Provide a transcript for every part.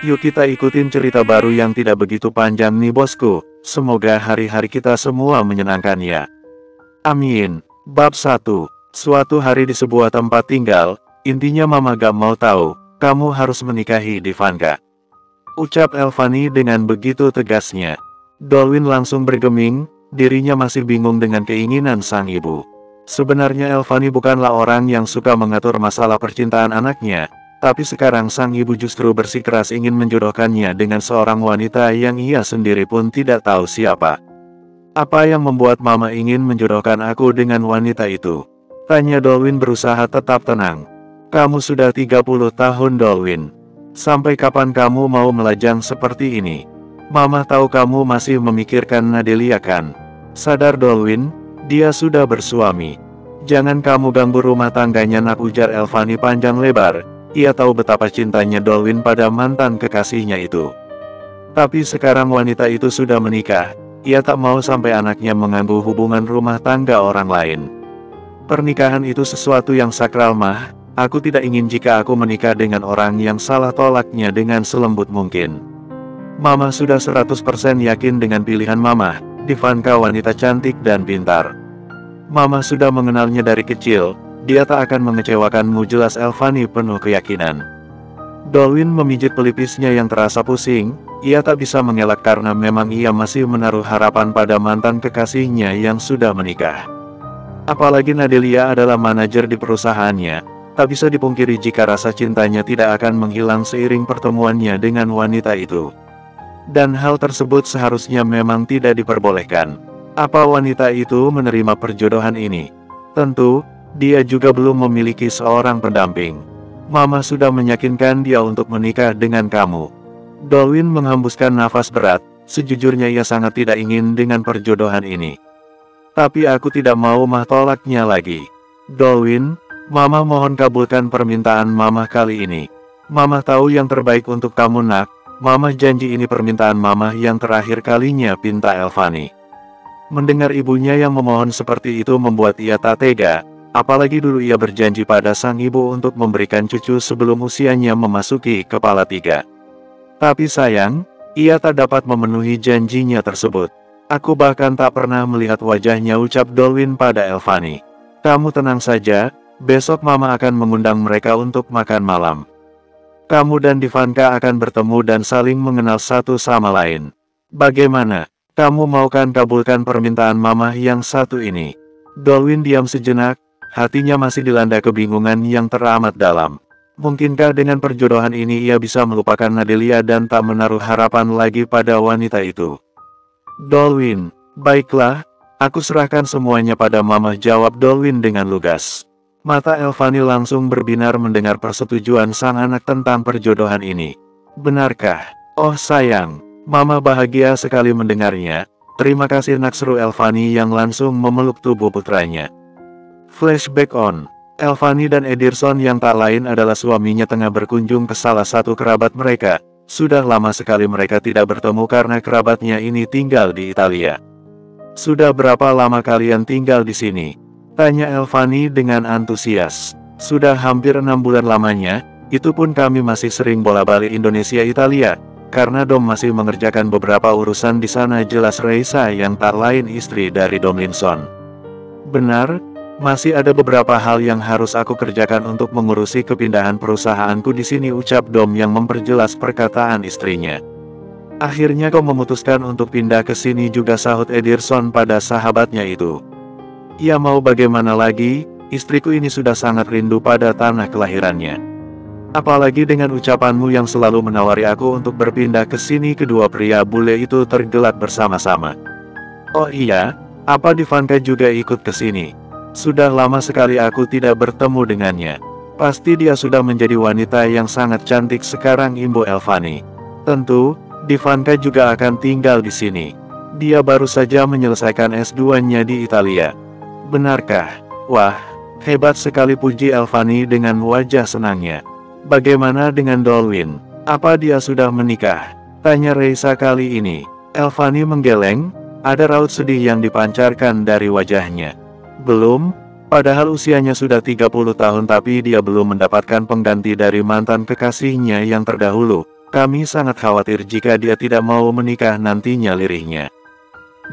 Yuk kita ikutin cerita baru yang tidak begitu panjang nih bosku. Semoga hari-hari kita semua menyenangkan ya. Amin. Bab 1. Suatu hari di sebuah tempat tinggal, intinya mama gak mau tahu, kamu harus menikahi Divanka. Ucap Elvani dengan begitu tegasnya. Dolwin langsung bergeming, dirinya masih bingung dengan keinginan sang ibu. Sebenarnya Elvani bukanlah orang yang suka mengatur masalah percintaan anaknya, tapi sekarang sang ibu justru bersikeras ingin menjodohkannya dengan seorang wanita yang ia sendiri pun tidak tahu siapa. Apa yang membuat mama ingin menjodohkan aku dengan wanita itu? Tanya Dolwin berusaha tetap tenang. Kamu sudah 30 tahun Dolwin. Sampai kapan kamu mau melajang seperti ini? Mama tahu kamu masih memikirkan Nadelia kan? Sadar Dolwin, dia sudah bersuami. Jangan kamu ganggu rumah tangganya nak, ujar Elvani panjang lebar. Ia tahu betapa cintanya Dolwin pada mantan kekasihnya itu. Tapi sekarang wanita itu sudah menikah. Ia tak mau sampai anaknya mengganggu hubungan rumah tangga orang lain. Pernikahan itu sesuatu yang sakral mah. Aku tidak ingin jika aku menikah dengan orang yang salah tolaknya dengan selembut mungkin. Mama sudah 100% yakin dengan pilihan mama. Divanka wanita cantik dan pintar. Mama sudah mengenalnya dari kecil. Dia tak akan mengecewakanmu, jelas Elvani penuh keyakinan. Dolwin memijit pelipisnya yang terasa pusing. Ia tak bisa mengelak karena memang ia masih menaruh harapan pada mantan kekasihnya yang sudah menikah. Apalagi Nadelia adalah manajer di perusahaannya. Tak bisa dipungkiri jika rasa cintanya tidak akan menghilang seiring pertemuannya dengan wanita itu. Dan hal tersebut seharusnya memang tidak diperbolehkan. Apa wanita itu menerima perjodohan ini? Tentu, dia juga belum memiliki seorang pendamping. Mama sudah meyakinkan dia untuk menikah dengan kamu. Dolwin menghembuskan nafas berat. Sejujurnya ia sangat tidak ingin dengan perjodohan ini. Tapi aku tidak mau mah tolaknya lagi. Dolwin, Mama mohon kabulkan permintaan Mama kali ini. Mama tahu yang terbaik untuk kamu nak. Mama janji ini permintaan Mama yang terakhir kalinya, pinta Elvani. Mendengar ibunya yang memohon seperti itu membuat ia tak tega. Apalagi dulu ia berjanji pada sang ibu untuk memberikan cucu sebelum usianya memasuki kepala 3. Tapi sayang, ia tak dapat memenuhi janjinya tersebut. Aku bahkan tak pernah melihat wajahnya, ucap Dolwin pada Elvani. Kamu tenang saja, besok Mama akan mengundang mereka untuk makan malam. Kamu dan Divanka akan bertemu dan saling mengenal satu sama lain. Bagaimana? Kamu mau kan kabulkan permintaan Mama yang satu ini? Dolwin diam sejenak. Hatinya masih dilanda kebingungan yang teramat dalam. Mungkinkah dengan perjodohan ini ia bisa melupakan Nadelia dan tak menaruh harapan lagi pada wanita itu? Dolwin, baiklah, aku serahkan semuanya pada Mama, jawab Dolwin dengan lugas. Mata Elvani langsung berbinar mendengar persetujuan sang anak tentang perjodohan ini. Benarkah? Oh sayang, Mama bahagia sekali mendengarnya. Terima kasih nak, seru Elvani yang langsung memeluk tubuh putranya. Flashback on. Elvani dan Edirson yang tak lain adalah suaminya tengah berkunjung ke salah satu kerabat mereka. Sudah lama sekali mereka tidak bertemu karena kerabatnya ini tinggal di Italia. Sudah berapa lama kalian tinggal di sini? Tanya Elvani dengan antusias. Sudah hampir 6 bulan lamanya, itu pun kami masih sering bola-balik Indonesia-Italia. Karena Dom masih mengerjakan beberapa urusan di sana, jelas Reisa yang tak lain istri dari Domlinson. Benar? Masih ada beberapa hal yang harus aku kerjakan untuk mengurusi kepindahan perusahaanku di sini, ucap Dom yang memperjelas perkataan istrinya. Akhirnya kau memutuskan untuk pindah ke sini juga, sahut Edirson pada sahabatnya itu. Ya mau bagaimana lagi, istriku ini sudah sangat rindu pada tanah kelahirannya. Apalagi dengan ucapanmu yang selalu menawari aku untuk berpindah ke sini. Kedua pria bule itu tergelak bersama-sama. Oh iya, apa Divanka juga ikut ke sini? Sudah lama sekali aku tidak bertemu dengannya. Pasti dia sudah menjadi wanita yang sangat cantik sekarang, imbu Elvani. Tentu, Divanka juga akan tinggal di sini. Dia baru saja menyelesaikan S2-nya di Italia. Benarkah? Wah, hebat sekali, puji Elvani dengan wajah senangnya. Bagaimana dengan Dolwin? Apa dia sudah menikah? Tanya Reisa kali ini. Elvani menggeleng, ada raut sedih yang dipancarkan dari wajahnya. Belum, padahal usianya sudah 30 tahun tapi dia belum mendapatkan pengganti dari mantan kekasihnya yang terdahulu. Kami sangat khawatir jika dia tidak mau menikah nantinya, lirihnya.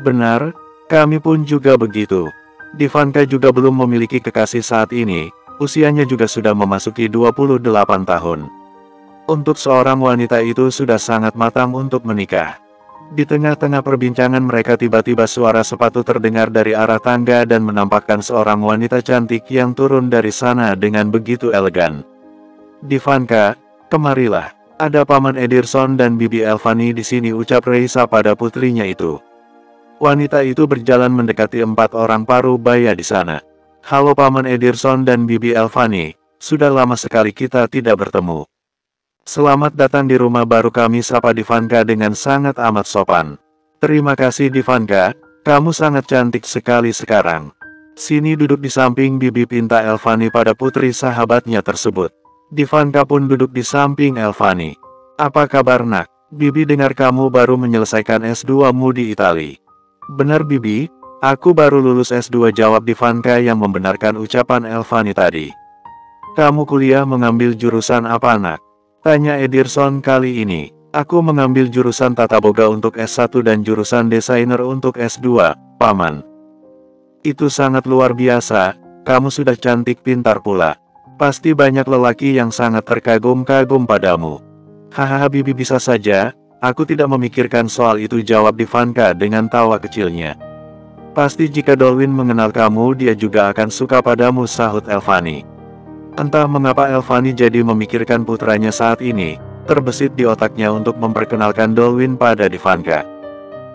Benar, kami pun juga begitu. Divanka juga belum memiliki kekasih saat ini, usianya juga sudah memasuki 28 tahun. Untuk seorang wanita itu sudah sangat matang untuk menikah. Di tengah-tengah perbincangan mereka tiba-tiba suara sepatu terdengar dari arah tangga dan menampakkan seorang wanita cantik yang turun dari sana dengan begitu elegan. Divanka, kemarilah. Ada Paman Edirson dan Bibi Elvani di sini, ucap Reisa pada putrinya itu. Wanita itu berjalan mendekati 4 orang paruh baya di sana. Halo Paman Edirson dan Bibi Elvani, sudah lama sekali kita tidak bertemu. Selamat datang di rumah baru kami, sapa Divanka dengan sangat amat sopan. Terima kasih Divanka, kamu sangat cantik sekali sekarang. Sini duduk di samping Bibi, pinta Elvani pada putri sahabatnya tersebut. Divanka pun duduk di samping Elvani. Apa kabar nak? Bibi dengar kamu baru menyelesaikan S2-mu di Italia. Benar Bibi, aku baru lulus S2, jawab Divanka yang membenarkan ucapan Elvani tadi. Kamu kuliah mengambil jurusan apa nak? Tanya Edirson kali ini. Aku mengambil jurusan tata boga untuk S1 dan jurusan desainer untuk S2, Paman. Itu sangat luar biasa, kamu sudah cantik pintar pula. Pasti banyak lelaki yang sangat terkagum-kagum padamu. Hahaha Bibi, bisa saja, aku tidak memikirkan soal itu, jawab Divanka dengan tawa kecilnya. Pasti jika Dolwin mengenal kamu dia juga akan suka padamu, sahut Elvani. Entah mengapa Elvani jadi memikirkan putranya saat ini, terbesit di otaknya untuk memperkenalkan Dolwin pada Divanka.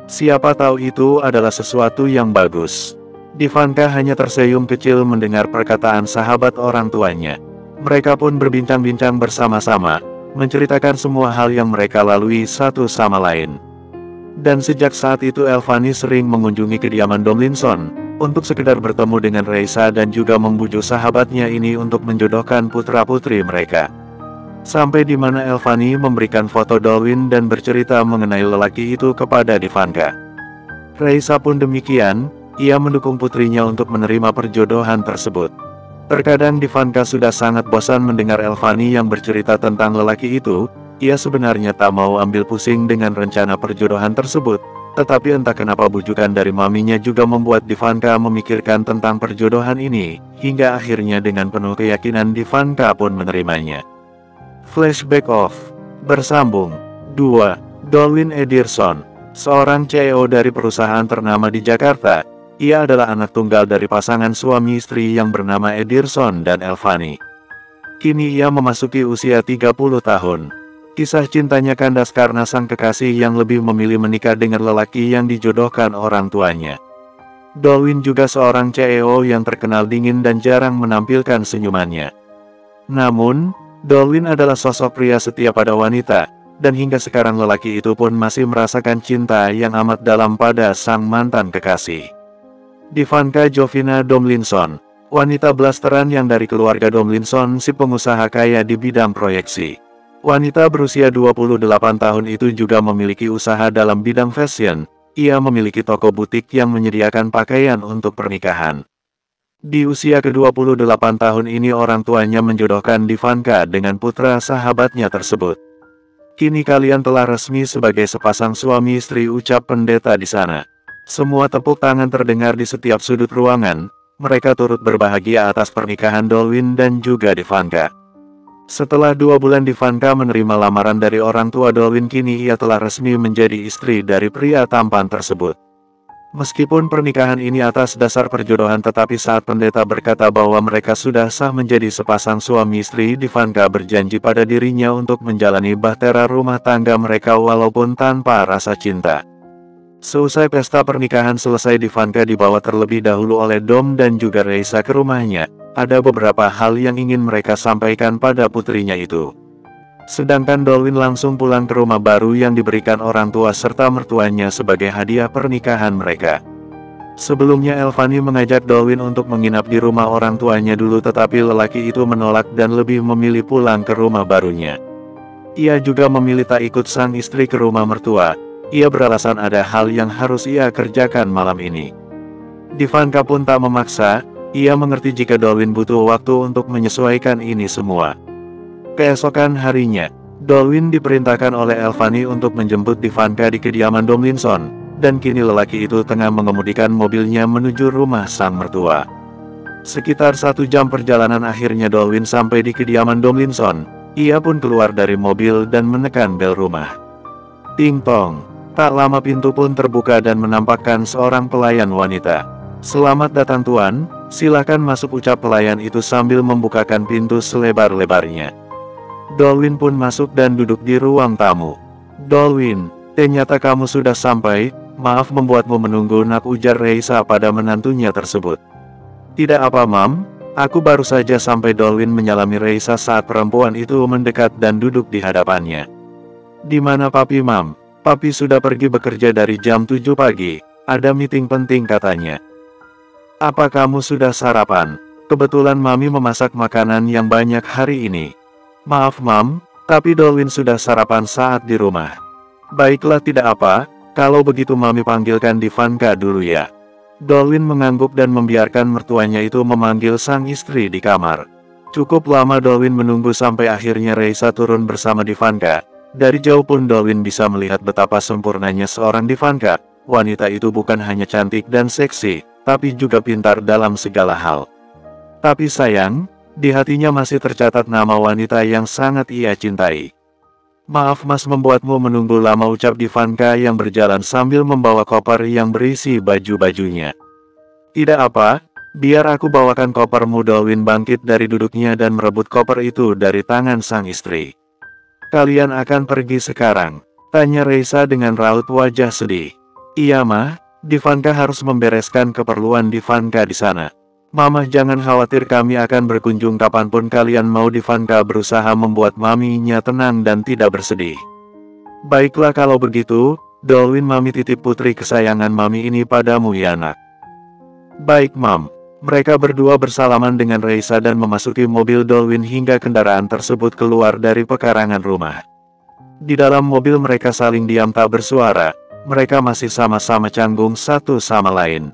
Siapa tahu itu adalah sesuatu yang bagus. Divanka hanya tersenyum kecil mendengar perkataan sahabat orang tuanya. Mereka pun berbincang-bincang bersama-sama, menceritakan semua hal yang mereka lalui satu sama lain. Dan sejak saat itu Elvani sering mengunjungi kediaman Domlinson, untuk sekedar bertemu dengan Reisa dan juga membujuk sahabatnya ini untuk menjodohkan putra-putri mereka. Sampai di mana Elvani memberikan foto Dolwin dan bercerita mengenai lelaki itu kepada Divanka. Reisa pun demikian, ia mendukung putrinya untuk menerima perjodohan tersebut. Terkadang Divanka sudah sangat bosan mendengar Elvani yang bercerita tentang lelaki itu, ia sebenarnya tak mau ambil pusing dengan rencana perjodohan tersebut, tetapi entah kenapa bujukan dari maminya juga membuat Divanka memikirkan tentang perjodohan ini, hingga akhirnya dengan penuh keyakinan Divanka pun menerimanya. Flashback off. Bersambung. 2. Dolwin Edirson, seorang CEO dari perusahaan ternama di Jakarta. Ia adalah anak tunggal dari pasangan suami istri yang bernama Edirson dan Elvani. Kini ia memasuki usia 30 tahun. Kisah cintanya kandas karena sang kekasih yang lebih memilih menikah dengan lelaki yang dijodohkan orang tuanya. Dolwin juga seorang CEO yang terkenal dingin dan jarang menampilkan senyumannya. Namun, Dolwin adalah sosok pria setia pada wanita, dan hingga sekarang lelaki itu pun masih merasakan cinta yang amat dalam pada sang mantan kekasih. Divanka Jovina Domlinson, wanita blasteran yang dari keluarga Domlinson, si pengusaha kaya di bidang proyeksi. Wanita berusia 28 tahun itu juga memiliki usaha dalam bidang fashion. Ia memiliki toko butik yang menyediakan pakaian untuk pernikahan. Di usia ke-28 tahun ini orang tuanya menjodohkan Divanka dengan putra sahabatnya tersebut. Kini kalian telah resmi sebagai sepasang suami istri, ucap pendeta di sana. Semua tepuk tangan terdengar di setiap sudut ruangan. Mereka turut berbahagia atas pernikahan Dolwin dan juga Divanka. Setelah 2 bulan Divanka menerima lamaran dari orang tua Dolwin, kini ia telah resmi menjadi istri dari pria tampan tersebut. Meskipun pernikahan ini atas dasar perjodohan, tetapi saat pendeta berkata bahwa mereka sudah sah menjadi sepasang suami istri, Divanka berjanji pada dirinya untuk menjalani bahtera rumah tangga mereka walaupun tanpa rasa cinta. Seusai pesta pernikahan selesai, Divanka dibawa terlebih dahulu oleh Dom dan juga Reisa ke rumahnya. Ada beberapa hal yang ingin mereka sampaikan pada putrinya itu. Sedangkan Dolwin langsung pulang ke rumah baru yang diberikan orang tua serta mertuanya sebagai hadiah pernikahan mereka. Sebelumnya Elvani mengajak Dolwin untuk menginap di rumah orang tuanya dulu, tetapi lelaki itu menolak dan lebih memilih pulang ke rumah barunya. Ia juga memilih tak ikut sang istri ke rumah mertua. Ia beralasan ada hal yang harus ia kerjakan malam ini. Divanka pun tak memaksa, ia mengerti jika Dolwin butuh waktu untuk menyesuaikan ini semua. Keesokan harinya, Dolwin diperintahkan oleh Elvani untuk menjemput Ivanka di kediaman Tomlinson, dan kini lelaki itu tengah mengemudikan mobilnya menuju rumah sang mertua. Sekitar 1 jam perjalanan akhirnya Dolwin sampai di kediaman Tomlinson. Ia pun keluar dari mobil dan menekan bel rumah. Ting tong. Tak lama pintu pun terbuka dan menampakkan seorang pelayan wanita. "Selamat datang tuan, silakan masuk," ucap pelayan itu sambil membukakan pintu selebar-lebarnya. Dolwin pun masuk dan duduk di ruang tamu. "Dolwin, ternyata kamu sudah sampai, maaf membuatmu menunggu," nak, ujar Reisa pada menantunya tersebut. "Tidak apa Mam, aku baru saja sampai," Dolwin menyalami Reisa saat perempuan itu mendekat dan duduk di hadapannya. "Di mana Papi Mam?" "Papi sudah pergi bekerja dari jam 7 pagi, ada meeting penting katanya." "Apa kamu sudah sarapan? Kebetulan Mami memasak makanan yang banyak hari ini." "Maaf Mam, tapi Dolwin sudah sarapan saat di rumah." "Baiklah tidak apa, kalau begitu Mami panggilkan Ivanka dulu ya." Dolwin mengangguk dan membiarkan mertuanya itu memanggil sang istri di kamar. Cukup lama Dolwin menunggu sampai akhirnya Reisa turun bersama Ivanka. Dari jauh pun Dolwin bisa melihat betapa sempurnanya seorang Ivanka. Wanita itu bukan hanya cantik dan seksi, tapi juga pintar dalam segala hal. Tapi sayang, di hatinya masih tercatat nama wanita yang sangat ia cintai. "Maaf Mas membuatmu menunggu lama," ucap Ivanka yang berjalan sambil membawa koper yang berisi baju-bajunya. "Tidak apa, biar aku bawakan kopermu." Dolwin bangkit dari duduknya dan merebut koper itu dari tangan sang istri. "Kalian akan pergi sekarang?" tanya Reisa dengan raut wajah sedih. "Iya Mah, Ivanka harus membereskan keperluan Ivanka di sana." "Mama jangan khawatir, kami akan berkunjung kapanpun kalian mau." Ivanka berusaha membuat maminya tenang dan tidak bersedih. "Baiklah kalau begitu, Dolwin, Mami titip putri kesayangan Mami ini padamu ya nak." "Baik Mam." Mereka berdua bersalaman dengan Reisa dan memasuki mobil Dolwin hingga kendaraan tersebut keluar dari pekarangan rumah. Di dalam mobil mereka saling diam tak bersuara, mereka masih sama-sama canggung satu sama lain.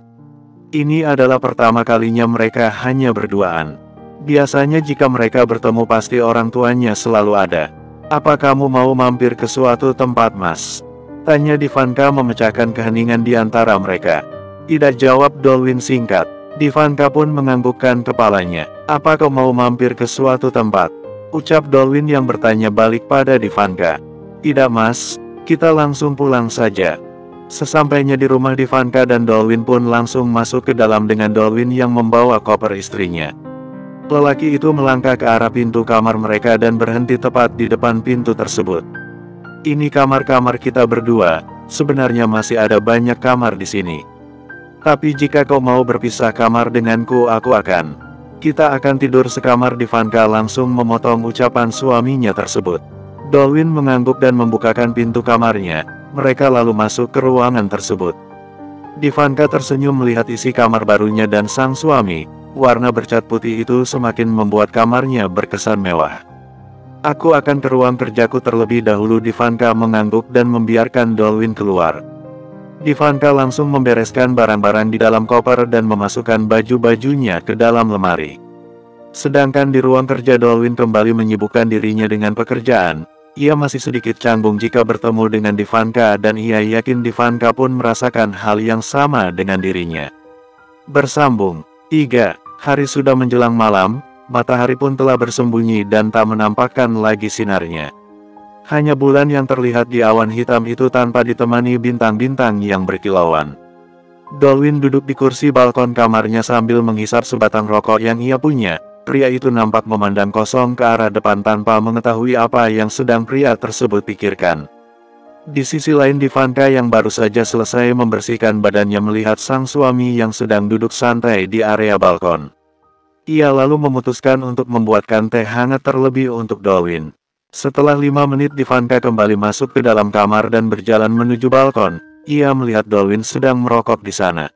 Ini adalah pertama kalinya mereka hanya berduaan. Biasanya jika mereka bertemu pasti orang tuanya selalu ada. "Apa kamu mau mampir ke suatu tempat Mas?" tanya Ivanka memecahkan keheningan di antara mereka. "Tidak," jawab Dolwin singkat. Ivanka pun menganggukkan kepalanya. "Apa kau mau mampir ke suatu tempat?" ucap Dolwin yang bertanya balik pada Ivanka. "Tidak Mas, kita langsung pulang saja." Sesampainya di rumah Ivanka dan Dolwin pun langsung masuk ke dalam dengan Dolwin yang membawa koper istrinya. Lelaki itu melangkah ke arah pintu kamar mereka dan berhenti tepat di depan pintu tersebut. "Ini kamar-kamar kita berdua, sebenarnya masih ada banyak kamar di sini. Tapi jika kau mau berpisah kamar denganku, aku akan. Kita akan tidur sekamar." Ivanka langsung memotong ucapan suaminya tersebut. Dolwin mengangguk dan membukakan pintu kamarnya. Mereka lalu masuk ke ruangan tersebut. Ivanka tersenyum melihat isi kamar barunya dan sang suami. Warna bercat putih itu semakin membuat kamarnya berkesan mewah. "Aku akan ke ruang kerjaku terlebih dahulu." Ivanka mengangguk dan membiarkan Dolwin keluar. Ivanka langsung membereskan barang-barang di dalam koper dan memasukkan baju-bajunya ke dalam lemari. Sedangkan di ruang kerja Dolwin kembali menyibukkan dirinya dengan pekerjaan. Ia masih sedikit canggung jika bertemu dengan Ivanka dan ia yakin Ivanka pun merasakan hal yang sama dengan dirinya. Bersambung 3. Hari sudah menjelang malam, matahari pun telah bersembunyi dan tak menampakkan lagi sinarnya. Hanya bulan yang terlihat di awan hitam itu tanpa ditemani bintang-bintang yang berkilauan. Dolwin duduk di kursi balkon kamarnya sambil menghisap sebatang rokok yang ia punya. Pria itu nampak memandang kosong ke arah depan tanpa mengetahui apa yang sedang pria tersebut pikirkan. Di sisi lain Ivanka yang baru saja selesai membersihkan badannya melihat sang suami yang sedang duduk santai di area balkon. Ia lalu memutuskan untuk membuatkan teh hangat terlebih untuk Dolwin. Setelah 5 menit Ivanka kembali masuk ke dalam kamar dan berjalan menuju balkon. Ia melihat Dolwin sedang merokok di sana.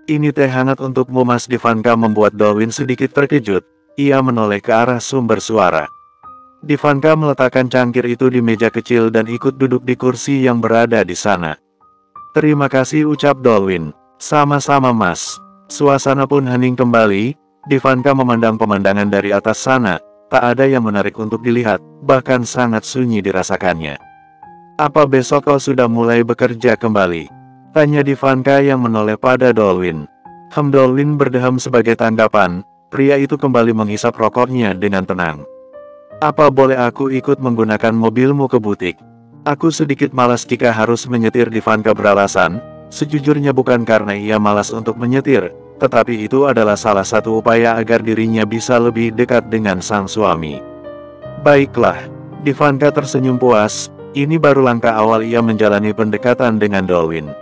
"Ini teh hangat untukmu Mas." Ivanka membuat Dolwin sedikit terkejut. Ia menoleh ke arah sumber suara. Ivanka meletakkan cangkir itu di meja kecil dan ikut duduk di kursi yang berada di sana. "Terima kasih," ucap Dolwin. "Sama-sama Mas." Suasana pun hening kembali. Ivanka memandang pemandangan dari atas sana. tak ada yang menarik untuk dilihat, bahkan sangat sunyi dirasakannya. Apa besok kau sudah mulai bekerja kembali? Tanya Ivanka yang menoleh pada Dolwin. Dolwin berdeham sebagai tanggapan, pria itu kembali menghisap rokoknya dengan tenang. Apa boleh aku ikut menggunakan mobilmu ke butik? Aku sedikit malas jika harus menyetir, Ivanka beralasan. Sejujurnya bukan karena ia malas untuk menyetir, tetapi itu adalah salah satu upaya agar dirinya bisa lebih dekat dengan sang suami. Baiklah, Ivanka tersenyum puas, ini baru langkah awal ia menjalani pendekatan dengan Dolwin.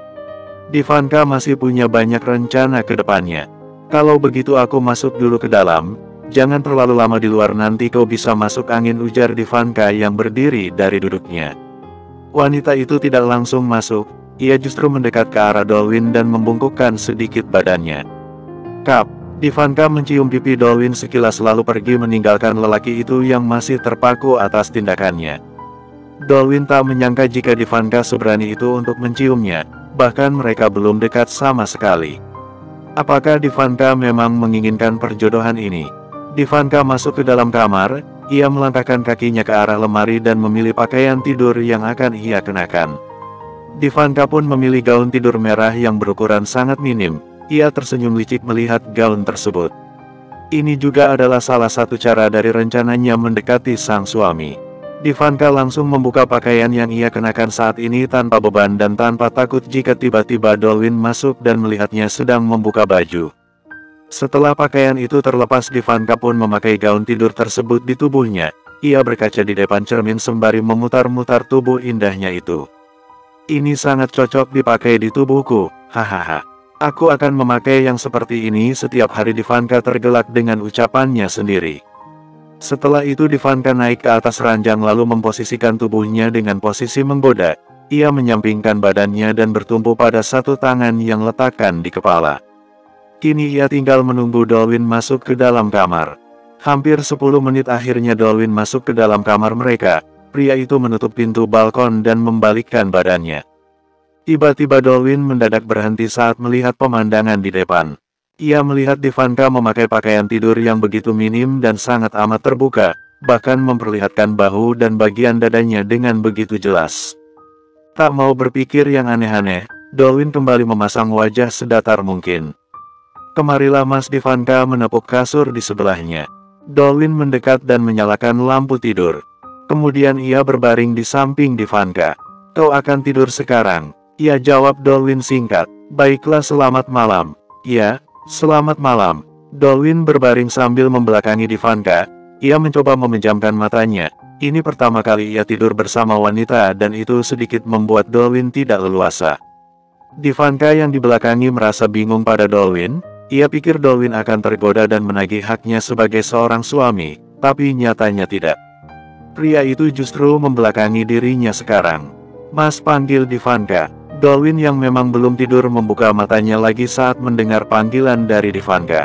Ivanka masih punya banyak rencana ke depannya. Kalau begitu aku masuk dulu ke dalam, jangan terlalu lama di luar, nanti kau bisa masuk angin, ujar Ivanka yang berdiri dari duduknya. Wanita itu tidak langsung masuk, ia justru mendekat ke arah Dolwin dan membungkukkan sedikit badannya. Kap, Ivanka mencium pipi Dolwin sekilas lalu pergi meninggalkan lelaki itu yang masih terpaku atas tindakannya. Dolwin tak menyangka jika Ivanka seberani itu untuk menciumnya, bahkan mereka belum dekat sama sekali. Apakah Ivanka memang menginginkan perjodohan ini? Ivanka masuk ke dalam kamar, ia melangkahkan kakinya ke arah lemari dan memilih pakaian tidur yang akan ia kenakan. Ivanka pun memilih gaun tidur merah yang berukuran sangat minim. Ia tersenyum licik melihat gaun tersebut. Ini juga adalah salah satu cara dari rencananya mendekati sang suami. Ivanka langsung membuka pakaian yang ia kenakan saat ini tanpa beban dan tanpa takut jika tiba-tiba Dolwin masuk dan melihatnya sedang membuka baju. Setelah pakaian itu terlepas, Ivanka pun memakai gaun tidur tersebut di tubuhnya. Ia berkaca di depan cermin sembari memutar-mutar tubuh indahnya itu. Ini sangat cocok dipakai di tubuhku, hahaha. Aku akan memakai yang seperti ini setiap hari, Ivanka tergelak dengan ucapannya sendiri. Setelah itu Ivanka naik ke atas ranjang lalu memposisikan tubuhnya dengan posisi menggoda. Ia menyampingkan badannya dan bertumpu pada satu tangan yang letakkan di kepala. Kini ia tinggal menunggu Dolwin masuk ke dalam kamar. Hampir 10 menit akhirnya Dolwin masuk ke dalam kamar mereka. Pria itu menutup pintu balkon dan membalikkan badannya. Tiba-tiba Dolwin mendadak berhenti saat melihat pemandangan di depan. Ia melihat Ivanka memakai pakaian tidur yang begitu minim dan sangat amat terbuka, bahkan memperlihatkan bahu dan bagian dadanya dengan begitu jelas. Tak mau berpikir yang aneh-aneh, Dolwin kembali memasang wajah sedatar mungkin. Kemarilah Mas, Ivanka menepuk kasur di sebelahnya. Dolwin mendekat dan menyalakan lampu tidur. Kemudian ia berbaring di samping Ivanka. Kau akan tidur sekarang? Ia jawab Dolwin singkat. Baiklah, selamat malam. Ya, selamat malam. Dolwin berbaring sambil membelakangi Ivanka. Ia mencoba memejamkan matanya. Ini pertama kali ia tidur bersama wanita dan itu sedikit membuat Dolwin tidak leluasa. Ivanka yang dibelakangi merasa bingung pada Dolwin. Ia pikir Dolwin akan tergoda dan menagih haknya sebagai seorang suami, tapi nyatanya tidak. Pria itu justru membelakangi dirinya sekarang. Mas, panggil Ivanka. Dolwin yang memang belum tidur membuka matanya lagi saat mendengar panggilan dari Ivanka.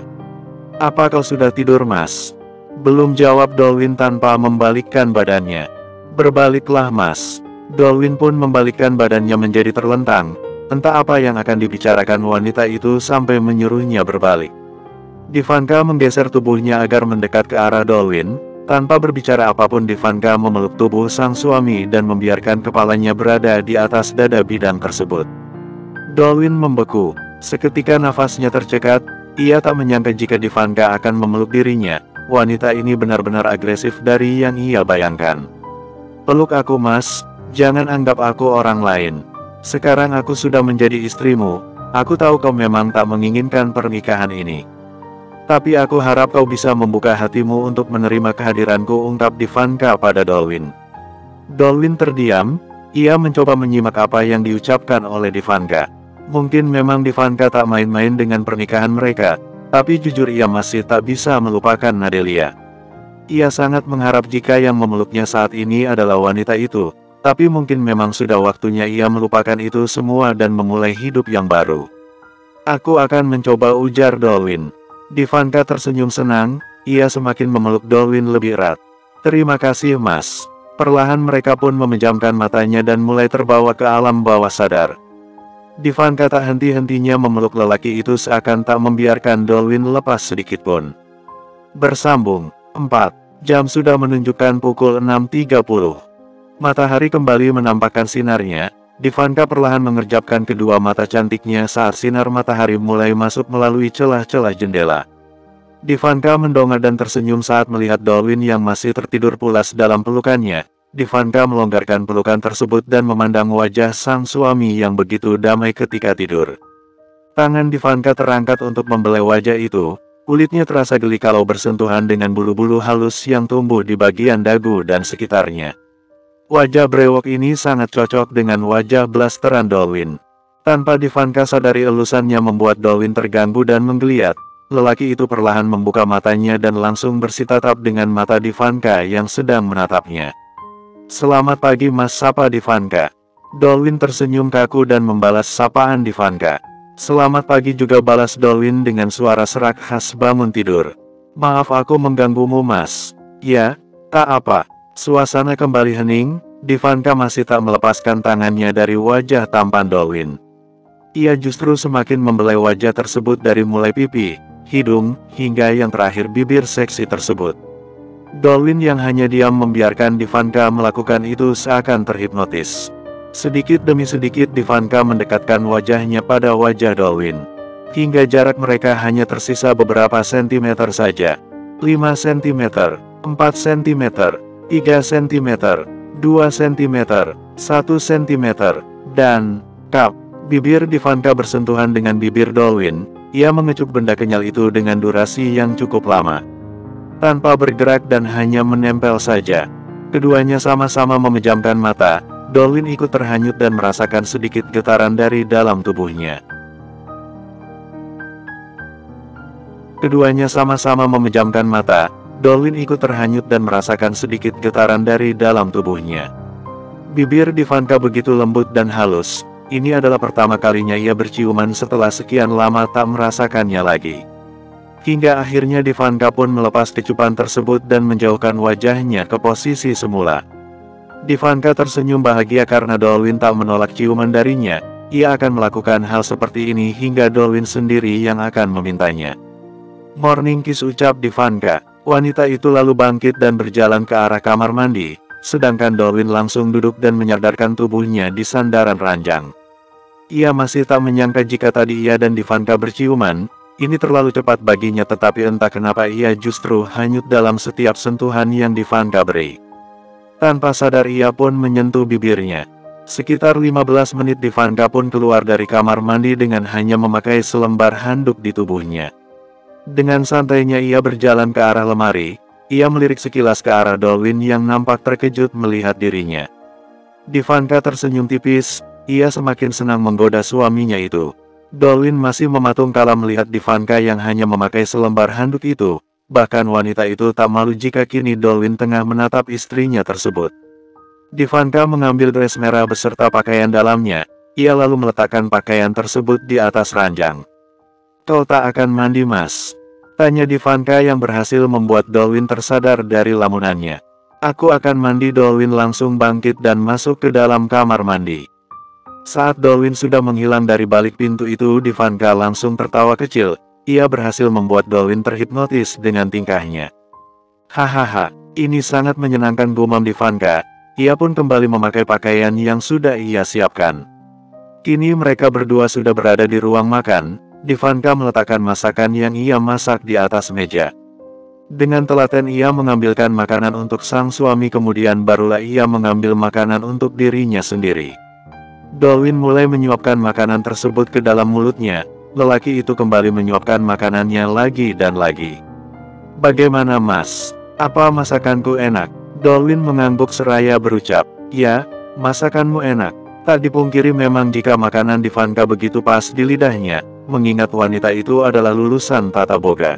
Apa kau sudah tidur, Mas? Belum, jawab Dolwin tanpa membalikkan badannya. Berbaliklah, Mas. Dolwin pun membalikkan badannya menjadi terlentang. Entah apa yang akan dibicarakan wanita itu sampai menyuruhnya berbalik. Ivanka menggeser tubuhnya agar mendekat ke arah Dolwin. Tanpa berbicara apapun, Ivanka memeluk tubuh sang suami dan membiarkan kepalanya berada di atas dada bidang tersebut. Dolwin membeku. Seketika nafasnya tercekat. Ia tak menyangka jika Ivanka akan memeluk dirinya. Wanita ini benar-benar agresif dari yang ia bayangkan. Peluk aku, Mas. Jangan anggap aku orang lain. Sekarang aku sudah menjadi istrimu. Aku tahu kau memang tak menginginkan pernikahan ini. Tapi aku harap kau bisa membuka hatimu untuk menerima kehadiranku, ungkap Ivanka pada Dolwin. Dolwin terdiam. Ia mencoba menyimak apa yang diucapkan oleh Ivanka. Mungkin memang Ivanka tak main-main dengan pernikahan mereka, tapi jujur ia masih tak bisa melupakan Nadelia. Ia sangat mengharap jika yang memeluknya saat ini adalah wanita itu. Tapi mungkin memang sudah waktunya ia melupakan itu semua dan memulai hidup yang baru. Aku akan mencoba, ujar Dolwin. Ivanka tersenyum senang, ia semakin memeluk Dolwin lebih erat. Terima kasih, Mas. Perlahan mereka pun memejamkan matanya dan mulai terbawa ke alam bawah sadar. Ivanka tak henti-hentinya memeluk lelaki itu seakan tak membiarkan Dolwin lepas sedikitpun. Bersambung 4. Jam sudah menunjukkan pukul 6.30. Matahari kembali menampakkan sinarnya. Ivanka perlahan mengerjapkan kedua mata cantiknya saat sinar matahari mulai masuk melalui celah-celah jendela. Ivanka mendongak dan tersenyum saat melihat Dolwin yang masih tertidur pulas dalam pelukannya. Ivanka melonggarkan pelukan tersebut dan memandang wajah sang suami yang begitu damai ketika tidur. Tangan Ivanka terangkat untuk membelai wajah itu. Kulitnya terasa geli kalau bersentuhan dengan bulu-bulu halus yang tumbuh di bagian dagu dan sekitarnya. Wajah brewok ini sangat cocok dengan wajah blasteran Dolwin. Tanpa Ivanka sadari elusannya membuat Dolwin terganggu dan menggeliat. Lelaki itu perlahan membuka matanya dan langsung bersitatap dengan mata Ivanka yang sedang menatapnya. "Selamat pagi Mas," sapa Ivanka. Dolwin tersenyum kaku dan membalas sapaan Ivanka. "Selamat pagi juga," balas Dolwin dengan suara serak khas bangun tidur. "Maaf aku mengganggumu Mas." "Ya, tak apa." Suasana kembali hening. Ivanka masih tak melepaskan tangannya dari wajah tampan Dolwin. Ia justru semakin membelai wajah tersebut dari mulai pipi, hidung, hingga yang terakhir bibir seksi tersebut. Dolwin yang hanya diam membiarkan Ivanka melakukan itu seakan terhipnotis. Sedikit demi sedikit Ivanka mendekatkan wajahnya pada wajah Dolwin. Hingga jarak mereka hanya tersisa beberapa sentimeter saja. 5 cm, 4 cm, 3 cm, 2 cm, 1 cm, dan kap. Bibir Ivanka bersentuhan dengan bibir Dolwin. Ia mengecup benda kenyal itu dengan durasi yang cukup lama. Tanpa bergerak dan hanya menempel saja. Keduanya sama-sama memejamkan mata. Dolwin ikut terhanyut dan merasakan sedikit getaran dari dalam tubuhnya. Keduanya sama-sama memejamkan mata. Dolwin ikut terhanyut dan merasakan sedikit getaran dari dalam tubuhnya. Bibir Ivanka begitu lembut dan halus. Ini adalah pertama kalinya ia berciuman setelah sekian lama tak merasakannya lagi. Hingga akhirnya Ivanka pun melepas kecupan tersebut dan menjauhkan wajahnya ke posisi semula. Ivanka tersenyum bahagia karena Dolwin tak menolak ciuman darinya. Ia akan melakukan hal seperti ini hingga Dolwin sendiri yang akan memintanya. "Morning kiss," ucap Ivanka. Wanita itu lalu bangkit dan berjalan ke arah kamar mandi, sedangkan Dolwin langsung duduk dan menyandarkan tubuhnya di sandaran ranjang. Ia masih tak menyangka jika tadi ia dan Ivanka berciuman. Ini terlalu cepat baginya, tetapi entah kenapa ia justru hanyut dalam setiap sentuhan yang Ivanka beri. Tanpa sadar ia pun menyentuh bibirnya. Sekitar 15 menit Ivanka pun keluar dari kamar mandi dengan hanya memakai selembar handuk di tubuhnya. Dengan santainya ia berjalan ke arah lemari. Ia melirik sekilas ke arah Dolwin yang nampak terkejut melihat dirinya. Ivanka tersenyum tipis. Ia semakin senang menggoda suaminya itu. Dolwin masih mematung kala melihat Ivanka yang hanya memakai selembar handuk itu. Bahkan wanita itu tak malu jika kini Dolwin tengah menatap istrinya tersebut. Ivanka mengambil dress merah beserta pakaian dalamnya. Ia lalu meletakkan pakaian tersebut di atas ranjang. "Kau tak akan mandi Mas?" tanya Ivanka yang berhasil membuat Dolwin tersadar dari lamunannya. "Aku akan mandi." Dolwin langsung bangkit dan masuk ke dalam kamar mandi. Saat Dolwin sudah menghilang dari balik pintu itu, Ivanka langsung tertawa kecil. Ia berhasil membuat Dolwin terhipnotis dengan tingkahnya. "Hahaha, ini sangat menyenangkan," gumam Ivanka. Ia pun kembali memakai pakaian yang sudah ia siapkan. Kini mereka berdua sudah berada di ruang makan. Ivanka meletakkan masakan yang ia masak di atas meja. Dengan telaten ia mengambilkan makanan untuk sang suami, kemudian barulah ia mengambil makanan untuk dirinya sendiri. Dolwin mulai menyuapkan makanan tersebut ke dalam mulutnya. Lelaki itu kembali menyuapkan makanannya lagi dan lagi. "Bagaimana Mas? Apa masakanku enak?" Dolwin mengangguk seraya berucap, "Ya, masakanmu enak." Tak dipungkiri memang jika makanan Ivanka begitu pas di lidahnya, mengingat wanita itu adalah lulusan tata boga.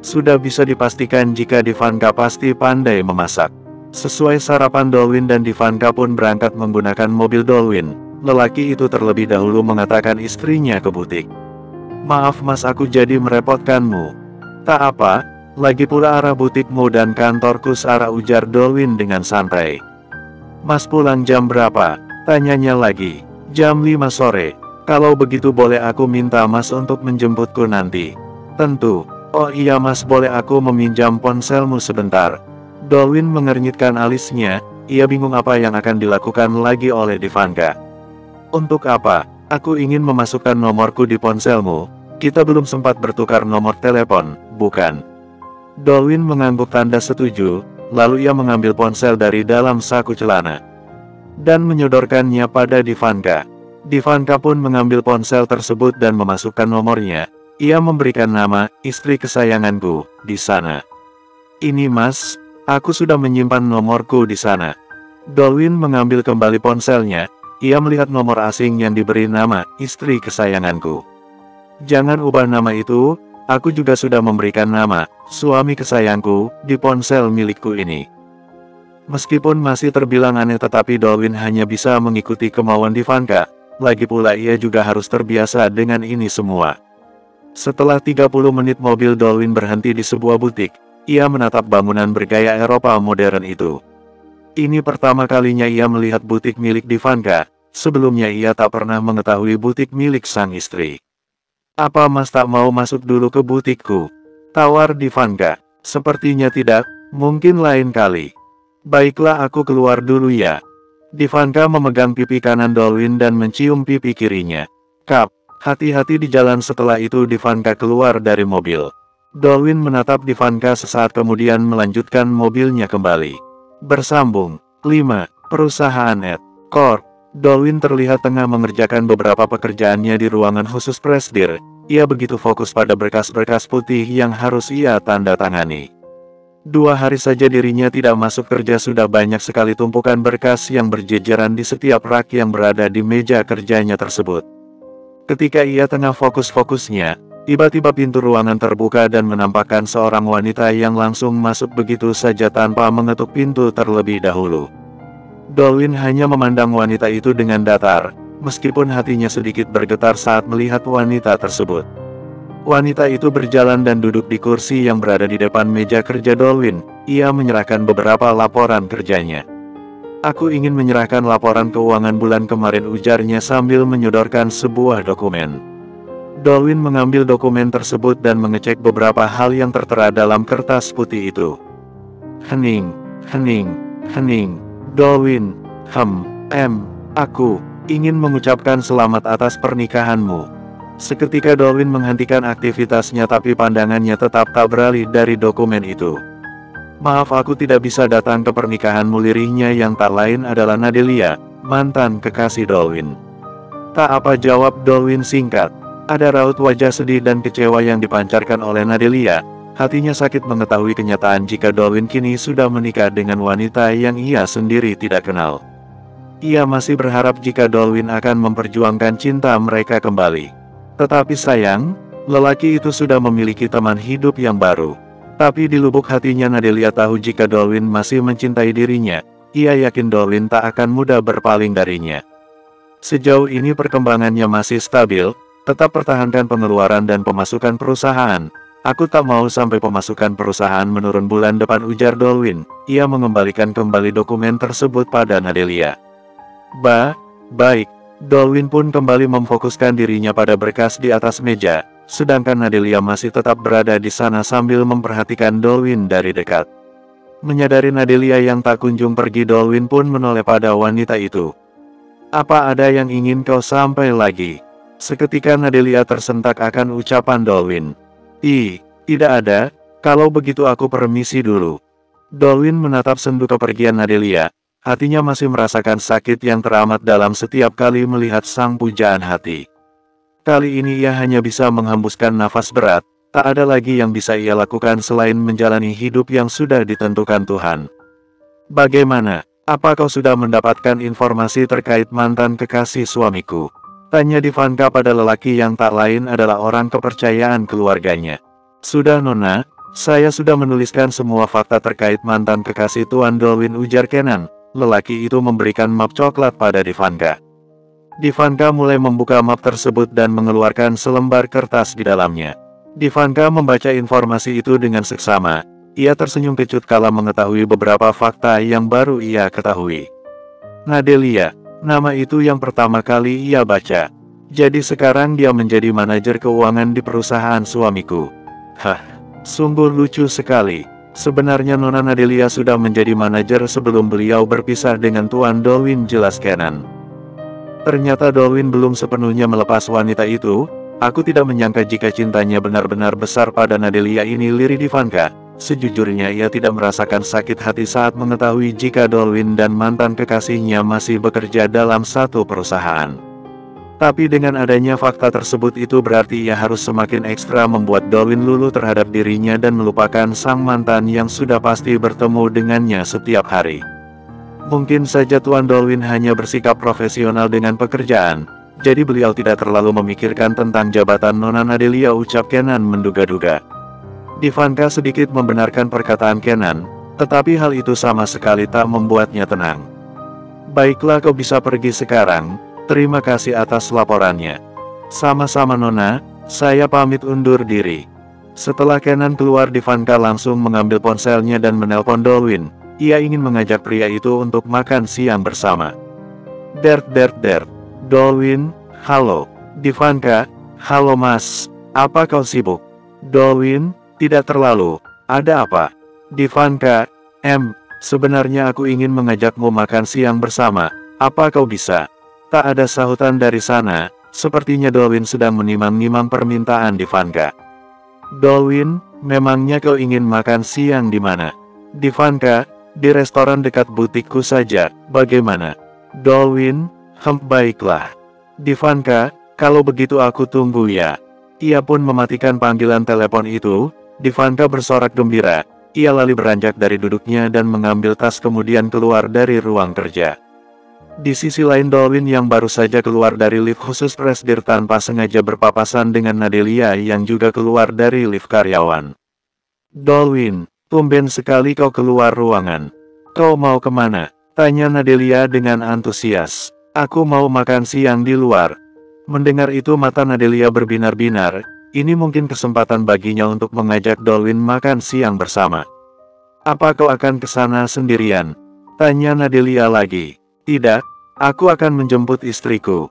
Sudah bisa dipastikan jika Ivanka pasti pandai memasak. Sesuai sarapan, Dolwin dan Ivanka pun berangkat menggunakan mobil Dolwin. Lelaki itu terlebih dahulu mengatakan istrinya ke butik. "Maaf Mas, aku jadi merepotkanmu." "Tak apa, lagi pula arah butikmu dan kantorku searah," ujar Dolwin dengan santai. "Mas pulang jam berapa?" tanyanya lagi. "Jam 5 sore. Kalau begitu boleh aku minta Mas untuk menjemputku nanti?" "Tentu." "Oh iya Mas, boleh aku meminjam ponselmu sebentar?" Dolwin mengernyitkan alisnya, ia bingung apa yang akan dilakukan lagi oleh Divanka. Untuk apa? Aku ingin memasukkan nomorku di ponselmu. Kita belum sempat bertukar nomor telepon, bukan? Dolwin mengangguk tanda setuju, lalu ia mengambil ponsel dari dalam saku celana dan menyodorkannya pada Divanka. Divanka pun mengambil ponsel tersebut dan memasukkan nomornya. Ia memberikan nama, istri kesayanganku, di sana. Ini mas, aku sudah menyimpan nomorku di sana. Dolwin mengambil kembali ponselnya, ia melihat nomor asing yang diberi nama, istri kesayanganku. Jangan ubah nama itu, aku juga sudah memberikan nama, suami kesayangku, di ponsel milikku ini. Meskipun masih terbilang aneh tetapi Dolwin hanya bisa mengikuti kemauan Divanka, lagi pula ia juga harus terbiasa dengan ini semua. Setelah 30 menit mobil Dolwin berhenti di sebuah butik, ia menatap bangunan bergaya Eropa modern itu. Ini pertama kalinya ia melihat butik milik Divanka, sebelumnya ia tak pernah mengetahui butik milik sang istri. Apa mas tak mau masuk dulu ke butikku? Tawar Divanka. Sepertinya tidak, mungkin lain kali. Baiklah aku keluar dulu ya. Divanka memegang pipi kanan Dolwin dan mencium pipi kirinya. Kap, hati-hati di jalan. Setelah itu Divanka keluar dari mobil. Dolwin menatap Divanka sesaat kemudian melanjutkan mobilnya kembali. Bersambung. 5. Perusahaan Ed Corp. Dolwin terlihat tengah mengerjakan beberapa pekerjaannya di ruangan khusus presidir. Ia begitu fokus pada berkas-berkas putih yang harus ia tanda tangani. 2 hari saja dirinya tidak masuk kerja sudah banyak sekali tumpukan berkas yang berjejeran di setiap rak yang berada di meja kerjanya tersebut. Ketika ia tengah fokus-fokusnya, tiba-tiba pintu ruangan terbuka dan menampakkan seorang wanita yang langsung masuk begitu saja tanpa mengetuk pintu terlebih dahulu. Dolwin hanya memandang wanita itu dengan datar, meskipun hatinya sedikit bergetar saat melihat wanita tersebut. Wanita itu berjalan dan duduk di kursi yang berada di depan meja kerja Dolwin. Ia menyerahkan beberapa laporan kerjanya. Aku ingin menyerahkan laporan keuangan bulan kemarin, ujarnya sambil menyodorkan sebuah dokumen. Dolwin mengambil dokumen tersebut dan mengecek beberapa hal yang tertera dalam kertas putih itu. Hening, hening, hening. Dolwin, aku ingin mengucapkan selamat atas pernikahanmu. Seketika Dolwin menghentikan aktivitasnya tapi pandangannya tetap tak beralih dari dokumen itu. Maaf aku tidak bisa datang ke pernikahanmu, lirihnya yang tak lain adalah Nadelia, mantan kekasih Dolwin. Tak apa, jawab Dolwin singkat. Ada raut wajah sedih dan kecewa yang dipancarkan oleh Nadelia. Hatinya sakit mengetahui kenyataan jika Dolwin kini sudah menikah dengan wanita yang ia sendiri tidak kenal. Ia masih berharap jika Dolwin akan memperjuangkan cinta mereka kembali. Tetapi sayang, lelaki itu sudah memiliki teman hidup yang baru. Tapi di lubuk hatinya Nadelia tahu jika Dolwin masih mencintai dirinya. Ia yakin Dolwin tak akan mudah berpaling darinya. Sejauh ini perkembangannya masih stabil, tetap pertahankan pengeluaran dan pemasukan perusahaan. Aku tak mau sampai pemasukan perusahaan menurun bulan depan, ujar Dolwin. Ia mengembalikan kembali dokumen tersebut pada Nadelia. Baik. Dolwin pun kembali memfokuskan dirinya pada berkas di atas meja, sedangkan Nadelia masih tetap berada di sana sambil memperhatikan Dolwin dari dekat. Menyadari Nadelia yang tak kunjung pergi, Dolwin pun menoleh pada wanita itu. Apa ada yang ingin kau sampai lagi? Seketika Nadelia tersentak akan ucapan Dolwin. Tidak ada, kalau begitu aku permisi dulu. Dolwin menatap sendu kepergian Nadelia. Hatinya masih merasakan sakit yang teramat dalam setiap kali melihat sang pujaan hati. Kali ini ia hanya bisa menghembuskan nafas berat, tak ada lagi yang bisa ia lakukan selain menjalani hidup yang sudah ditentukan Tuhan. Bagaimana? Apa kau sudah mendapatkan informasi terkait mantan kekasih suamiku? Tanya Divanka pada lelaki yang tak lain adalah orang kepercayaan keluarganya. Sudah Nona, saya sudah menuliskan semua fakta terkait mantan kekasih Tuan Dolwin, ujar Kenan. Lelaki itu memberikan map coklat pada Divanka. Divanka mulai membuka map tersebut dan mengeluarkan selembar kertas di dalamnya. Divanka membaca informasi itu dengan seksama. Ia tersenyum kecut kala mengetahui beberapa fakta yang baru ia ketahui. Nadelia, nama itu yang pertama kali ia baca. Jadi sekarang dia menjadi manajer keuangan di perusahaan suamiku. Hah, sungguh lucu sekali. Sebenarnya Nona Nadelia sudah menjadi manajer sebelum beliau berpisah dengan Tuan Dolwin, jelas Kenan. Ternyata Dolwin belum sepenuhnya melepas wanita itu. Aku tidak menyangka jika cintanya benar-benar besar pada Nadelia ini, lirik Ivanka. Sejujurnya ia tidak merasakan sakit hati saat mengetahui jika Dolwin dan mantan kekasihnya masih bekerja dalam satu perusahaan. Tapi dengan adanya fakta tersebut itu berarti ia harus semakin ekstra membuat Dolwin luluh terhadap dirinya dan melupakan sang mantan yang sudah pasti bertemu dengannya setiap hari. Mungkin saja Tuan Dolwin hanya bersikap profesional dengan pekerjaan, jadi beliau tidak terlalu memikirkan tentang jabatan Nona Nadelia, ucap Kenan menduga-duga. Ivanka sedikit membenarkan perkataan Kenan, tetapi hal itu sama sekali tak membuatnya tenang. Baiklah, kau bisa pergi sekarang. Terima kasih atas laporannya. Sama-sama Nona, saya pamit undur diri. Setelah Kenan keluar, Ivanka langsung mengambil ponselnya dan menelpon Dolwin. Ia ingin mengajak pria itu untuk makan siang bersama. Dert. Dolwin, halo. Ivanka, halo mas, apa kau sibuk? Dolwin, tidak terlalu. Ada apa? Ivanka, sebenarnya aku ingin mengajakmu makan siang bersama. Apa kau bisa? Tak ada sahutan dari sana. Sepertinya Dolwin sedang menimang-nimang permintaan Ivanka. Dolwin, memangnya kau ingin makan siang di mana? Ivanka, di restoran dekat butikku saja. Bagaimana? Dolwin, baiklah. Ivanka, kalau begitu aku tunggu ya. Ia pun mematikan panggilan telepon itu. Ivanka bersorak gembira. Ia lalu beranjak dari duduknya dan mengambil tas kemudian keluar dari ruang kerja. Di sisi lain, Dolwin yang baru saja keluar dari lift khusus presidir tanpa sengaja berpapasan dengan Nadelia yang juga keluar dari lift karyawan. Dolwin, tumben sekali kau keluar ruangan. Kau mau kemana? Tanya Nadelia dengan antusias. Aku mau makan siang di luar. Mendengar itu mata Nadelia berbinar-binar. Ini mungkin kesempatan baginya untuk mengajak Dolwin makan siang bersama. Apa kau akan ke sana sendirian? Tanya Nadelia lagi. Tidak, aku akan menjemput istriku.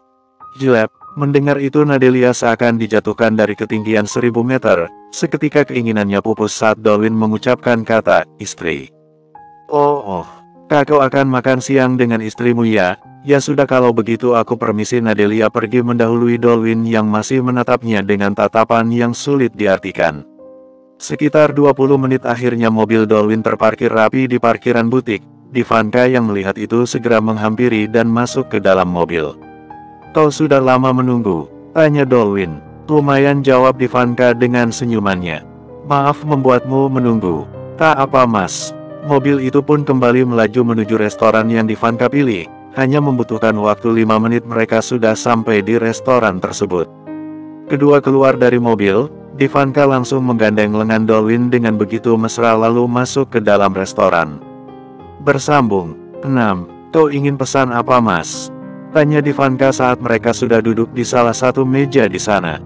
Jelek, mendengar itu Nadelia seakan dijatuhkan dari ketinggian 1000 meter. Seketika keinginannya pupus saat Dolwin mengucapkan kata, istri. Oh, kau akan makan siang dengan istrimu ya? Ya sudah, kalau begitu aku permisi. Nadelia pergi mendahului Dolwin yang masih menatapnya dengan tatapan yang sulit diartikan. Sekitar 20 menit akhirnya mobil Dolwin terparkir rapi di parkiran butik. Ivanka yang melihat itu segera menghampiri dan masuk ke dalam mobil. Kau sudah lama menunggu? Tanya Dolwin. Lumayan, jawab Ivanka dengan senyumannya. Maaf membuatmu menunggu. Tak apa mas. Mobil itu pun kembali melaju menuju restoran yang Ivanka pilih. Hanya membutuhkan waktu 5 menit mereka sudah sampai di restoran tersebut. Kedua keluar dari mobil, Ivanka langsung menggandeng lengan Dolwin dengan begitu mesra lalu masuk ke dalam restoran. Bersambung. 6. Kau ingin pesan apa mas? Tanya Ivanka saat mereka sudah duduk di salah satu meja di sana.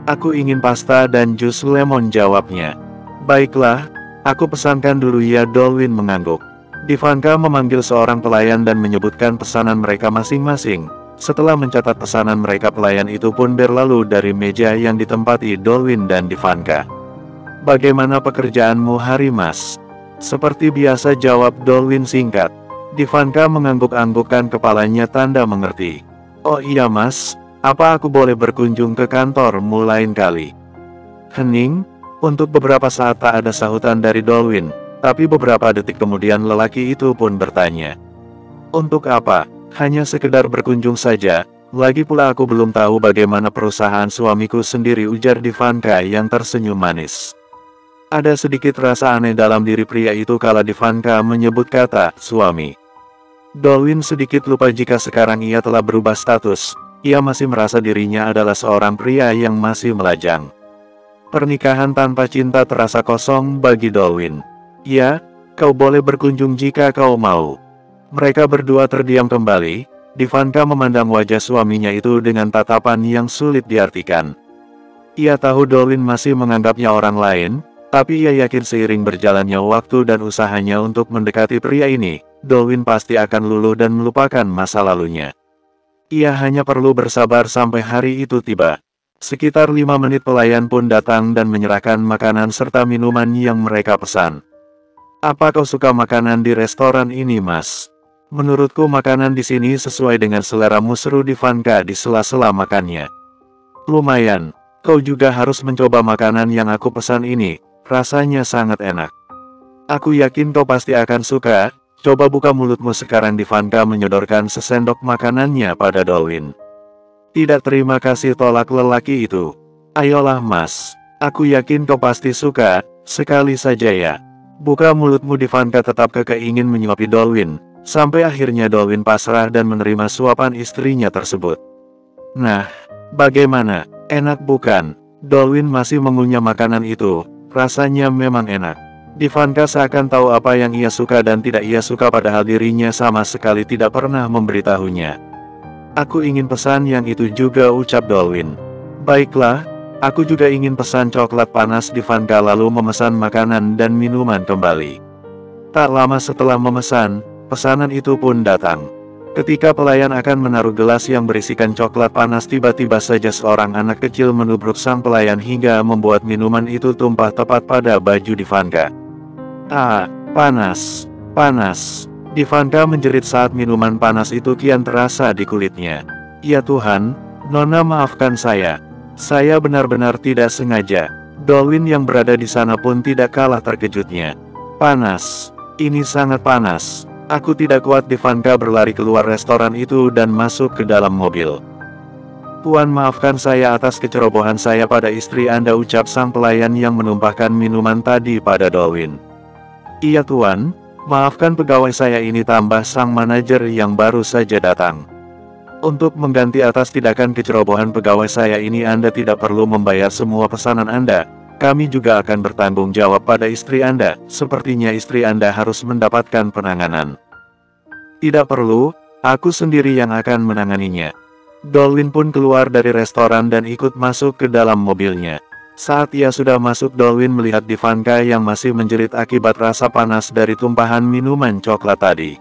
Aku ingin pasta dan jus lemon, jawabnya. Baiklah, aku pesankan dulu ya. Dolwin mengangguk. Ivanka memanggil seorang pelayan dan menyebutkan pesanan mereka masing-masing. Setelah mencatat pesanan mereka, pelayan itu pun berlalu dari meja yang ditempati Dolwin dan Ivanka. Bagaimana pekerjaanmu hari mas? Seperti biasa, jawab Dolwin singkat. Ivanka mengangguk-anggukkan kepalanya tanda mengerti. Oh iya mas, apa aku boleh berkunjung ke kantormu lain kali? Hening. Untuk beberapa saat tak ada sahutan dari Dolwin, tapi beberapa detik kemudian lelaki itu pun bertanya. Untuk apa? Hanya sekedar berkunjung saja, lagi pula aku belum tahu bagaimana perusahaan suamiku sendiri, ujar Ivanka yang tersenyum manis. Ada sedikit rasa aneh dalam diri pria itu kala Ivanka menyebut kata suami. Dolwin sedikit lupa jika sekarang ia telah berubah status. Ia masih merasa dirinya adalah seorang pria yang masih melajang. Pernikahan tanpa cinta terasa kosong bagi Dolwin. Ya, kau boleh berkunjung jika kau mau. Mereka berdua terdiam kembali. Ivanka memandang wajah suaminya itu dengan tatapan yang sulit diartikan. Ia tahu Dolwin masih menganggapnya orang lain. Tapi ia yakin seiring berjalannya waktu dan usahanya untuk mendekati pria ini, Dolwin pasti akan luluh dan melupakan masa lalunya. Ia hanya perlu bersabar sampai hari itu tiba. Sekitar 5 menit pelayan pun datang dan menyerahkan makanan serta minuman yang mereka pesan. Apa kau suka makanan di restoran ini, Mas? Menurutku makanan di sini sesuai dengan seleramu, seru Ivanka di sela-sela makannya. Lumayan, kau juga harus mencoba makanan yang aku pesan ini, rasanya sangat enak. Aku yakin kau pasti akan suka, coba buka mulutmu sekarang. Ivanka menyodorkan sesendok makanannya pada Dolwin. Tidak terima kasih, tolak lelaki itu. Ayolah Mas, aku yakin kau pasti suka, sekali saja ya. Buka mulutmu. Ivanka tetap kekeh ingin menyuapi Dolwin, sampai akhirnya Dolwin pasrah dan menerima suapan istrinya tersebut. Nah, bagaimana, enak bukan? Dolwin masih mengunyah makanan itu, rasanya memang enak. Ivanka seakan tahu apa yang ia suka dan tidak ia suka, padahal dirinya sama sekali tidak pernah memberitahunya. Aku ingin pesan yang itu juga, ucap Dolwin. Baiklah, aku juga ingin pesan coklat panas. Ivanka lalu memesan makanan dan minuman kembali. Tak lama setelah memesan, pesanan itu pun datang. Ketika pelayan akan menaruh gelas yang berisikan coklat panas, tiba-tiba saja seorang anak kecil menubruk sang pelayan hingga membuat minuman itu tumpah tepat pada baju Ivanka. Ah, panas, panas. Ivanka menjerit saat minuman panas itu kian terasa di kulitnya. Ya Tuhan, Nona maafkan saya. Saya benar-benar tidak sengaja. Dolwin yang berada di sana pun tidak kalah terkejutnya. Panas, ini sangat panas. Aku tidak kuat. Ivanka berlari keluar restoran itu dan masuk ke dalam mobil. Tuan, maafkan saya atas kecerobohan saya pada istri Anda, ucap sang pelayan yang menumpahkan minuman tadi pada Dolwin. Iya Tuan, maafkan pegawai saya ini, tambah sang manajer yang baru saja datang. Untuk mengganti atas tindakan kecerobohan pegawai saya ini, Anda tidak perlu membayar semua pesanan Anda. Kami juga akan bertanggung jawab pada istri Anda. Sepertinya istri Anda harus mendapatkan penanganan. Tidak perlu, aku sendiri yang akan menanganinya. Dolwin pun keluar dari restoran dan ikut masuk ke dalam mobilnya. Saat ia sudah masuk, Dolwin melihat Ivanka yang masih menjerit akibat rasa panas dari tumpahan minuman coklat tadi.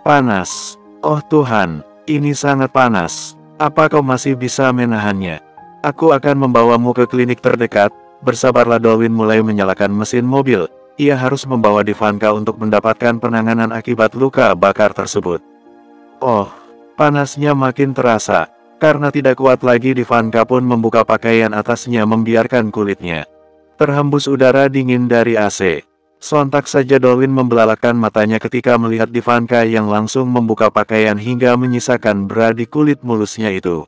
Panas, oh Tuhan. Ini sangat panas. Apa kau masih bisa menahannya? Aku akan membawamu ke klinik terdekat. Bersabarlah. Dolwin mulai menyalakan mesin mobil. Ia harus membawa Ivanka untuk mendapatkan penanganan akibat luka bakar tersebut. Oh, panasnya makin terasa. Karena tidak kuat lagi, Ivanka pun membuka pakaian atasnya membiarkan kulitnya terhembus udara dingin dari AC. Sontak saja Dolwin membelalakan matanya ketika melihat Ivanka yang langsung membuka pakaian hingga menyisakan bra di kulit mulusnya itu.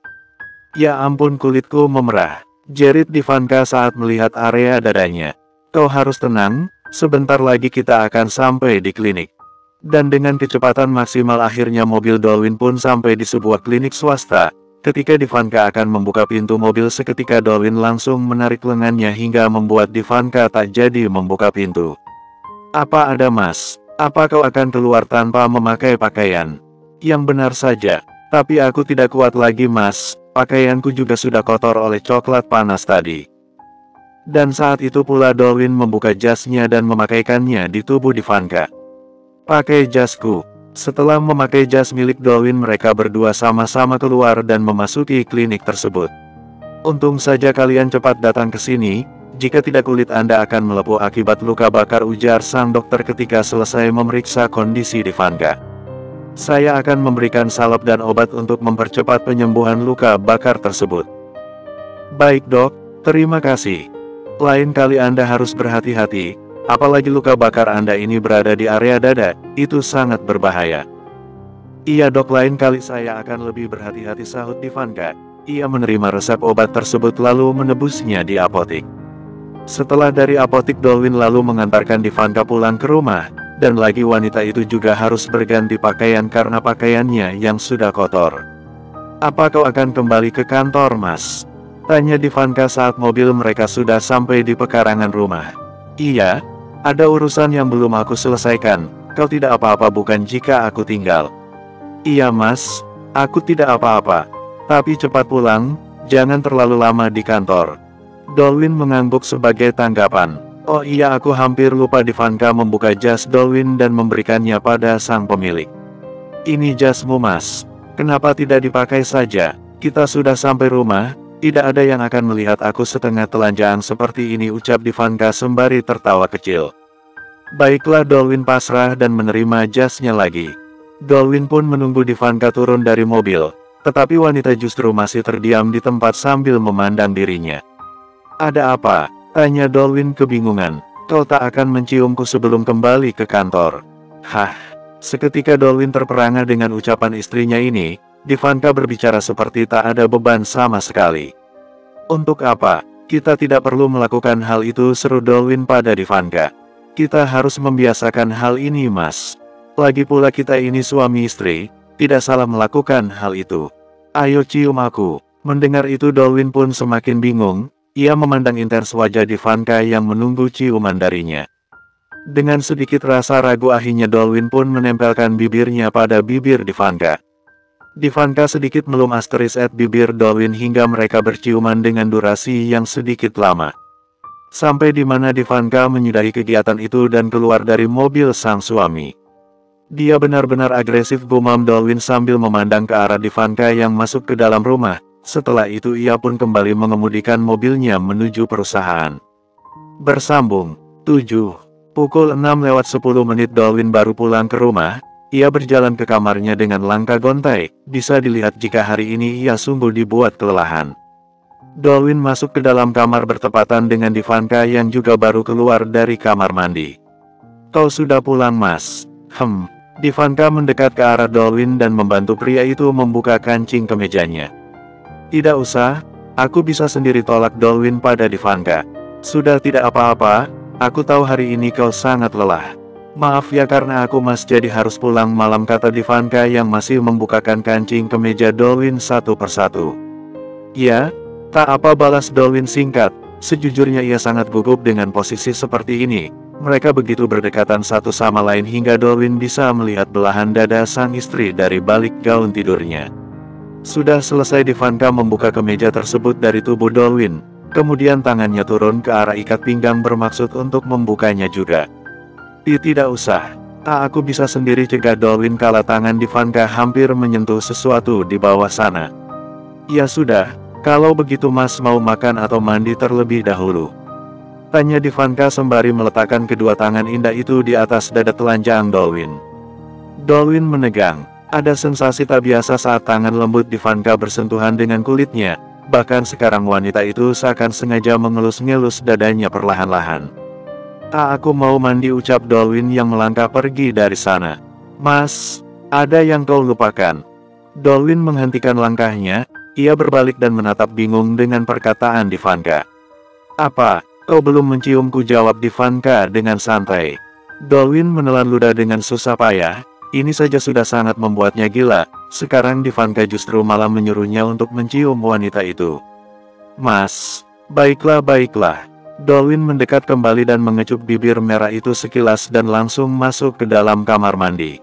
Ya ampun, kulitku memerah, jerit Ivanka saat melihat area dadanya. Kau harus tenang, sebentar lagi kita akan sampai di klinik. Dan dengan kecepatan maksimal akhirnya mobil Dolwin pun sampai di sebuah klinik swasta. Ketika Ivanka akan membuka pintu mobil, seketika Dolwin langsung menarik lengannya hingga membuat Ivanka tak jadi membuka pintu. Apa ada Mas? Apa kau akan keluar tanpa memakai pakaian? Yang benar saja, tapi aku tidak kuat lagi Mas, pakaianku juga sudah kotor oleh coklat panas tadi. Dan saat itu pula Dolwin membuka jasnya dan memakaikannya di tubuh Ivanka. Pakai jasku. Setelah memakai jas milik Dolwin, mereka berdua sama-sama keluar dan memasuki klinik tersebut. Untung saja kalian cepat datang ke sini. Jika tidak, kulit Anda akan melepuh akibat luka bakar, ujar sang dokter ketika selesai memeriksa kondisi Ivanka. Saya akan memberikan salep dan obat untuk mempercepat penyembuhan luka bakar tersebut. Baik dok, terima kasih. Lain kali Anda harus berhati-hati, apalagi luka bakar Anda ini berada di area dada, itu sangat berbahaya. Iya dok, lain kali saya akan lebih berhati-hati, sahut Ivanka. Ia menerima resep obat tersebut lalu menebusnya di apotik. Setelah dari apotik, Dolwin lalu mengantarkan Ivanka pulang ke rumah, dan lagi wanita itu juga harus berganti pakaian karena pakaiannya yang sudah kotor. Apa kau akan kembali ke kantor Mas? Tanya Ivanka saat mobil mereka sudah sampai di pekarangan rumah. Iya, ada urusan yang belum aku selesaikan. Kau tidak apa-apa bukan jika aku tinggal? Iya Mas, aku tidak apa-apa. Tapi cepat pulang, jangan terlalu lama di kantor. Dolwin mengangguk sebagai tanggapan. Oh iya, aku hampir lupa. Ivanka membuka jas Dolwin dan memberikannya pada sang pemilik. Ini jasmu Mas. Kenapa tidak dipakai saja? Kita sudah sampai rumah, tidak ada yang akan melihat aku setengah telanjang seperti ini, ucap Ivanka sembari tertawa kecil. Baiklah, Dolwin pasrah dan menerima jasnya lagi. Dolwin pun menunggu Ivanka turun dari mobil, tetapi wanita justru masih terdiam di tempat sambil memandang dirinya. Ada apa? Tanya Dolwin kebingungan. Kau tak akan menciumku sebelum kembali ke kantor. Hah? Seketika Dolwin terperangah dengan ucapan istrinya ini. Ivanka berbicara seperti tak ada beban sama sekali. Untuk apa? Kita tidak perlu melakukan hal itu, seru Dolwin pada Ivanka. Kita harus membiasakan hal ini, Mas. Lagi pula kita ini suami istri, tidak salah melakukan hal itu. Ayo cium aku. Mendengar itu Dolwin pun semakin bingung. Ia memandang intens wajah Ivanka yang menunggu ciuman darinya. Dengan sedikit rasa ragu akhirnya Dolwin pun menempelkan bibirnya pada bibir Ivanka. Ivanka sedikit melum asteris at bibir Dolwin hingga mereka berciuman dengan durasi yang sedikit lama. Sampai di mana Ivanka menyudahi kegiatan itu dan keluar dari mobil sang suami. Dia benar-benar agresif, gumam Dolwin sambil memandang ke arah Ivanka yang masuk ke dalam rumah. Setelah itu ia pun kembali mengemudikan mobilnya menuju perusahaan. Bersambung 7. Pukul 6:10 Dolwin baru pulang ke rumah. Ia berjalan ke kamarnya dengan langkah gontai. Bisa dilihat jika hari ini ia sungguh dibuat kelelahan. Dolwin masuk ke dalam kamar bertepatan dengan Ivanka yang juga baru keluar dari kamar mandi. Kau sudah pulang, Mas? Ivanka mendekat ke arah Dolwin dan membantu pria itu membuka kancing kemejanya. Tidak usah, aku bisa sendiri, tolak Dolwin pada Ivanka. Sudah, tidak apa-apa, aku tahu hari ini kau sangat lelah. Maaf ya karena aku Mas jadi harus pulang malam, kata Ivanka yang masih membukakan kancing kemeja Dolwin satu persatu. Ya, tak apa, balas Dolwin singkat. Sejujurnya ia sangat gugup dengan posisi seperti ini. Mereka begitu berdekatan satu sama lain hingga Dolwin bisa melihat belahan dada sang istri dari balik gaun tidurnya. Sudah selesai Ivanka membuka kemeja tersebut dari tubuh Dolwin, kemudian tangannya turun ke arah ikat pinggang bermaksud untuk membukanya juga. Tidak usah, aku bisa sendiri, cegah Dolwin kala tangan Ivanka hampir menyentuh sesuatu di bawah sana. Ya sudah, kalau begitu Mas mau makan atau mandi terlebih dahulu? Tanya Ivanka sembari meletakkan kedua tangan indah itu di atas dada telanjang Dolwin. Dolwin menegang. Ada sensasi tak biasa saat tangan lembut Ivanka bersentuhan dengan kulitnya, bahkan sekarang wanita itu seakan sengaja mengelus-ngelus dadanya perlahan-lahan. Aku mau mandi, ucap Dolwin yang melangkah pergi dari sana. Mas, ada yang kau lupakan. Dolwin menghentikan langkahnya, ia berbalik dan menatap bingung dengan perkataan Ivanka. Apa, kau belum menciumku, jawab Ivanka dengan santai. Dolwin menelan ludah dengan susah payah. Ini saja sudah sangat membuatnya gila, sekarang Ivanka justru malah menyuruhnya untuk mencium wanita itu. Mas, baiklah. Dolwin mendekat kembali dan mengecup bibir merah itu sekilas dan langsung masuk ke dalam kamar mandi.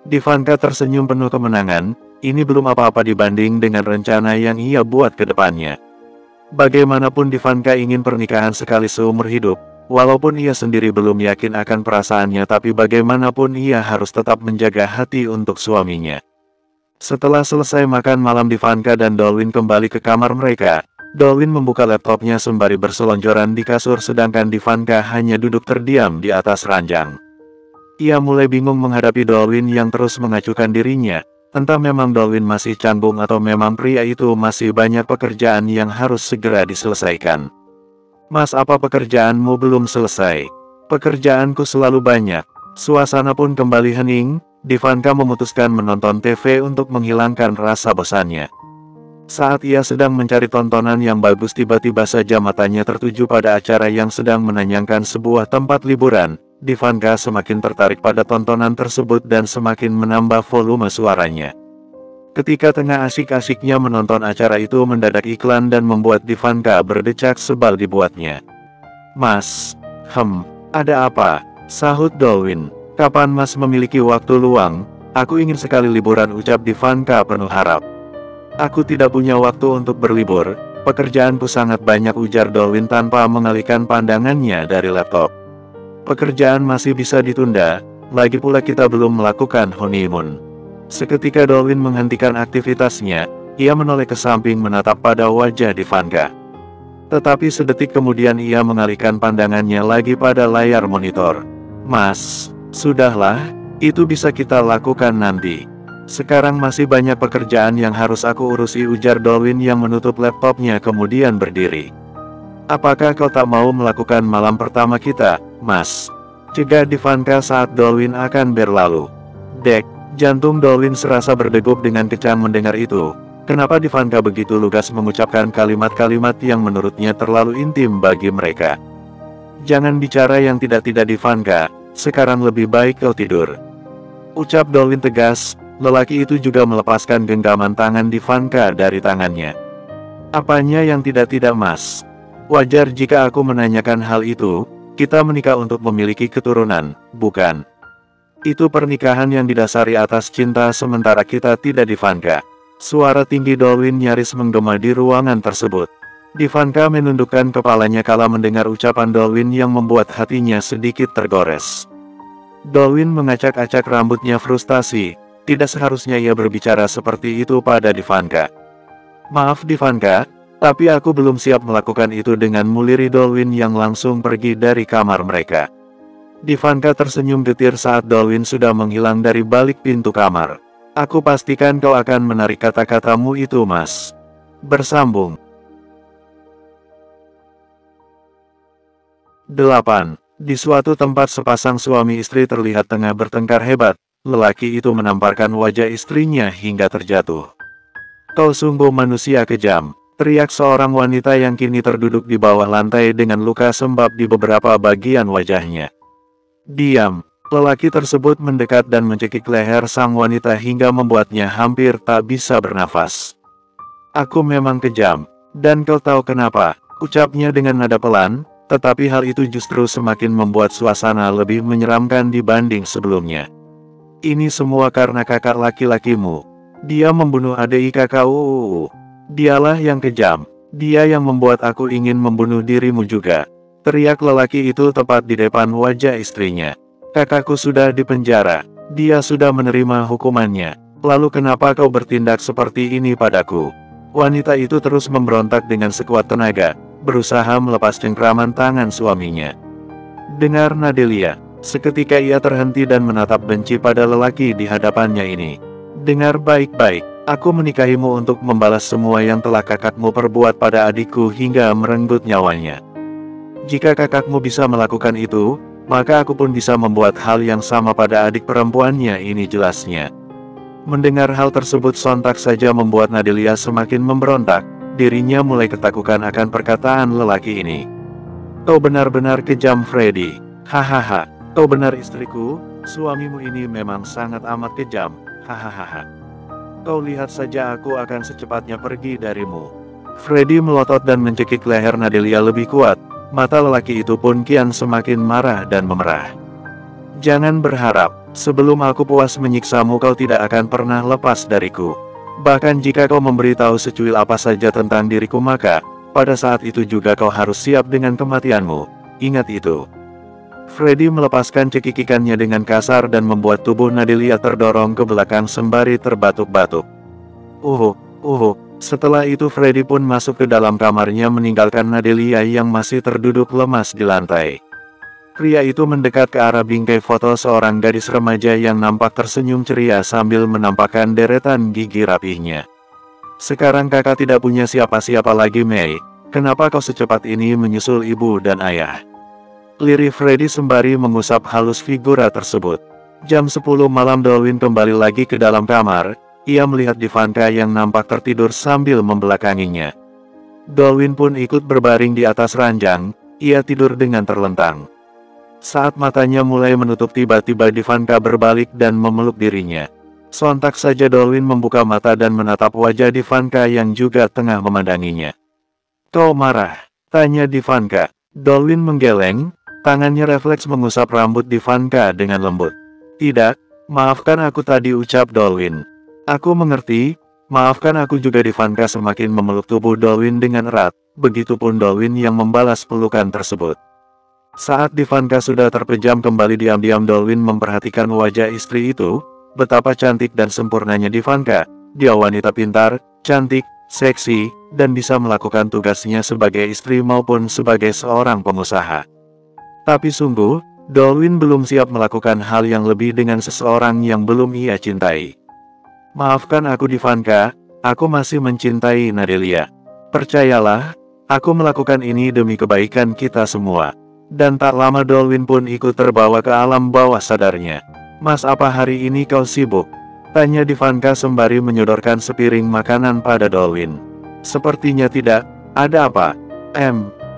Ivanka tersenyum penuh kemenangan, ini belum apa-apa dibanding dengan rencana yang ia buat ke depannya. Bagaimanapun Ivanka ingin pernikahan sekali seumur hidup. Walaupun ia sendiri belum yakin akan perasaannya, tapi bagaimanapun ia harus tetap menjaga hati untuk suaminya. Setelah selesai makan malam Ivanka dan Dolwin kembali ke kamar mereka. Dolwin membuka laptopnya sembari berselonjoran di kasur sedangkan Ivanka hanya duduk terdiam di atas ranjang. Ia mulai bingung menghadapi Dolwin yang terus mengacuhkan dirinya. Entah memang Dolwin masih canggung atau memang pria itu masih banyak pekerjaan yang harus segera diselesaikan. Mas, apa pekerjaanmu belum selesai? Pekerjaanku selalu banyak. Suasana pun kembali hening. Ivanka memutuskan menonton TV untuk menghilangkan rasa bosannya. Saat ia sedang mencari tontonan yang bagus, tiba-tiba saja matanya tertuju pada acara yang sedang menayangkan sebuah tempat liburan. Ivanka semakin tertarik pada tontonan tersebut dan semakin menambah volume suaranya. Ketika tengah asik-asiknya menonton acara itu, mendadak iklan dan membuat Ivanka berdecak sebal dibuatnya. Mas, ada apa? Sahut Dolwin. Kapan Mas memiliki waktu luang? Aku ingin sekali liburan, ucap Ivanka penuh harap. Aku tidak punya waktu untuk berlibur, pekerjaanku sangat banyak, ujar Dolwin tanpa mengalihkan pandangannya dari laptop. Pekerjaan masih bisa ditunda, lagi pula kita belum melakukan honeymoon. Seketika Dolwin menghentikan aktivitasnya, ia menoleh ke samping menatap pada wajah Ivanka. Tetapi sedetik kemudian ia mengalihkan pandangannya lagi pada layar monitor. Mas, sudahlah, itu bisa kita lakukan nanti. Sekarang masih banyak pekerjaan yang harus aku urusi, ujar Dolwin yang menutup laptopnya kemudian berdiri. Apakah kau tak mau melakukan malam pertama kita, Mas? Cegah Ivanka saat Dolwin akan berlalu. Dek, jantung Dolwin serasa berdegup dengan kencang mendengar itu. Kenapa Ivanka begitu lugas mengucapkan kalimat-kalimat yang menurutnya terlalu intim bagi mereka? Jangan bicara yang tidak-tidak Ivanka, sekarang lebih baik kau tidur. Ucap Dolwin tegas, lelaki itu juga melepaskan genggaman tangan Ivanka dari tangannya. Apanya yang tidak-tidak Mas? Wajar jika aku menanyakan hal itu, kita menikah untuk memiliki keturunan, bukan? Itu pernikahan yang didasari atas cinta sementara kita tidak Ivanka. Suara tinggi Dolwin nyaris menggema di ruangan tersebut. Ivanka menundukkan kepalanya kala mendengar ucapan Dolwin yang membuat hatinya sedikit tergores. Dolwin mengacak-acak rambutnya frustasi, tidak seharusnya ia berbicara seperti itu pada Ivanka. Maaf Ivanka, tapi aku belum siap melakukan itu dengan muliri Dolwin yang langsung pergi dari kamar mereka. Ivanka tersenyum getir saat Dolwin sudah menghilang dari balik pintu kamar. Aku pastikan kau akan menarik kata-katamu itu Mas. Bersambung. 8. Di suatu tempat sepasang suami istri terlihat tengah bertengkar hebat. Lelaki itu menamparkan wajah istrinya hingga terjatuh. Kau sungguh manusia kejam, teriak seorang wanita yang kini terduduk di bawah lantai dengan luka sembab di beberapa bagian wajahnya. Diam, lelaki tersebut mendekat dan mencekik leher sang wanita hingga membuatnya hampir tak bisa bernafas. Aku memang kejam, dan kau tahu kenapa, ucapnya dengan nada pelan, tetapi hal itu justru semakin membuat suasana lebih menyeramkan dibanding sebelumnya. Ini semua karena kakak laki-lakimu. Dia membunuh adik kakakku. Dialah yang kejam. Dia yang membuat aku ingin membunuh dirimu juga. Teriak lelaki itu tepat di depan wajah istrinya. Kakakku sudah dipenjara. Dia sudah menerima hukumannya. Lalu kenapa kau bertindak seperti ini padaku? Wanita itu terus memberontak dengan sekuat tenaga, berusaha melepas cengkraman tangan suaminya. Dengar Nadelia, seketika ia terhenti dan menatap benci pada lelaki di hadapannya ini. Dengar baik-baik, aku menikahimu untuk membalas semua yang telah kakakmu perbuat pada adikku hingga merenggut nyawanya. Jika kakakmu bisa melakukan itu, maka aku pun bisa membuat hal yang sama pada adik perempuannya ini jelasnya. Mendengar hal tersebut sontak saja membuat Nadelia semakin memberontak, dirinya mulai ketakutan akan perkataan lelaki ini. Kau benar-benar kejam Freddy, hahaha, kau benar istriku, suamimu ini memang sangat amat kejam. Hahaha. Kau lihat saja aku akan secepatnya pergi darimu. Freddy melotot dan mencekik leher Nadelia lebih kuat. Mata lelaki itu pun kian semakin marah dan memerah. Jangan berharap, sebelum aku puas menyiksamu kau tidak akan pernah lepas dariku. Bahkan jika kau memberitahu secuil apa saja tentang diriku maka, pada saat itu juga kau harus siap dengan kematianmu. Ingat itu. Freddy melepaskan cekikikannya dengan kasar dan membuat tubuh Nadelia terdorong ke belakang sembari terbatuk-batuk. Setelah itu Freddy pun masuk ke dalam kamarnya meninggalkan Nadelia yang masih terduduk lemas di lantai. Pria itu mendekat ke arah bingkai foto seorang gadis remaja yang nampak tersenyum ceria sambil menampakkan deretan gigi rapihnya. Sekarang kakak tidak punya siapa-siapa lagi Mei, kenapa kau secepat ini menyusul ibu dan ayah? Lirih Freddy sembari mengusap halus figura tersebut. Jam 10 malam Dolwin kembali lagi ke dalam kamar, ia melihat Ivanka yang nampak tertidur sambil membelakanginya. Dolwin pun ikut berbaring di atas ranjang, ia tidur dengan terlentang. Saat matanya mulai menutup tiba-tiba Ivanka berbalik dan memeluk dirinya. Sontak saja Dolwin membuka mata dan menatap wajah Ivanka yang juga tengah memandanginya. Kau marah? Tanya Ivanka. Dolwin menggeleng. Tangannya refleks mengusap rambut Ivanka dengan lembut. Tidak, maafkan aku tadi ucap Dolwin. Aku mengerti, maafkan aku juga Ivanka semakin memeluk tubuh Dolwin dengan erat, begitupun Dolwin yang membalas pelukan tersebut. Saat Ivanka sudah terpejam kembali diam-diam Dolwin memperhatikan wajah istri itu, betapa cantik dan sempurnanya Ivanka, dia wanita pintar, cantik, seksi, dan bisa melakukan tugasnya sebagai istri maupun sebagai seorang pengusaha. Tapi sungguh, Dolwin belum siap melakukan hal yang lebih dengan seseorang yang belum ia cintai. Maafkan aku Divanka, aku masih mencintai Nadelia. Percayalah, aku melakukan ini demi kebaikan kita semua. Dan tak lama Dolwin pun ikut terbawa ke alam bawah sadarnya. Mas, apa hari ini kau sibuk? Tanya Divanka sembari menyodorkan sepiring makanan pada Dolwin. Sepertinya tidak. Ada apa?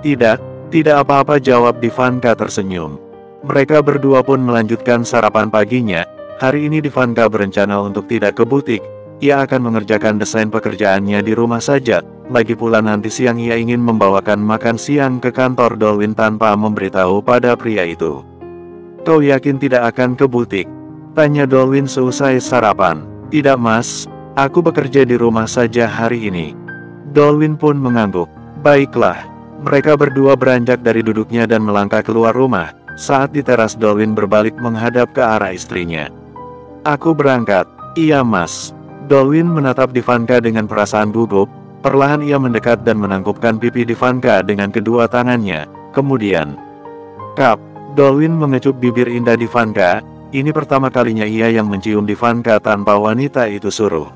Tidak apa-apa, jawab Divanka tersenyum. Mereka berdua pun melanjutkan sarapan paginya. Hari ini Divanka berencana untuk tidak ke butik. Ia akan mengerjakan desain pekerjaannya di rumah saja. Lagi pula nanti siang ia ingin membawakan makan siang ke kantor Dolwin tanpa memberitahu pada pria itu. Kau yakin tidak akan ke butik? Tanya Dolwin seusai sarapan. Tidak mas, aku bekerja di rumah saja hari ini. Dolwin pun mengangguk. Baiklah. Mereka berdua beranjak dari duduknya dan melangkah keluar rumah. Saat di teras Dolwin berbalik menghadap ke arah istrinya. Aku berangkat. Iya mas. Dolwin menatap Divanka dengan perasaan gugup. Perlahan ia mendekat dan menangkupkan pipi Divanka dengan kedua tangannya. Kemudian, kap, Dolwin mengecup bibir indah Divanka. Ini pertama kalinya ia yang mencium Divanka tanpa wanita itu suruh.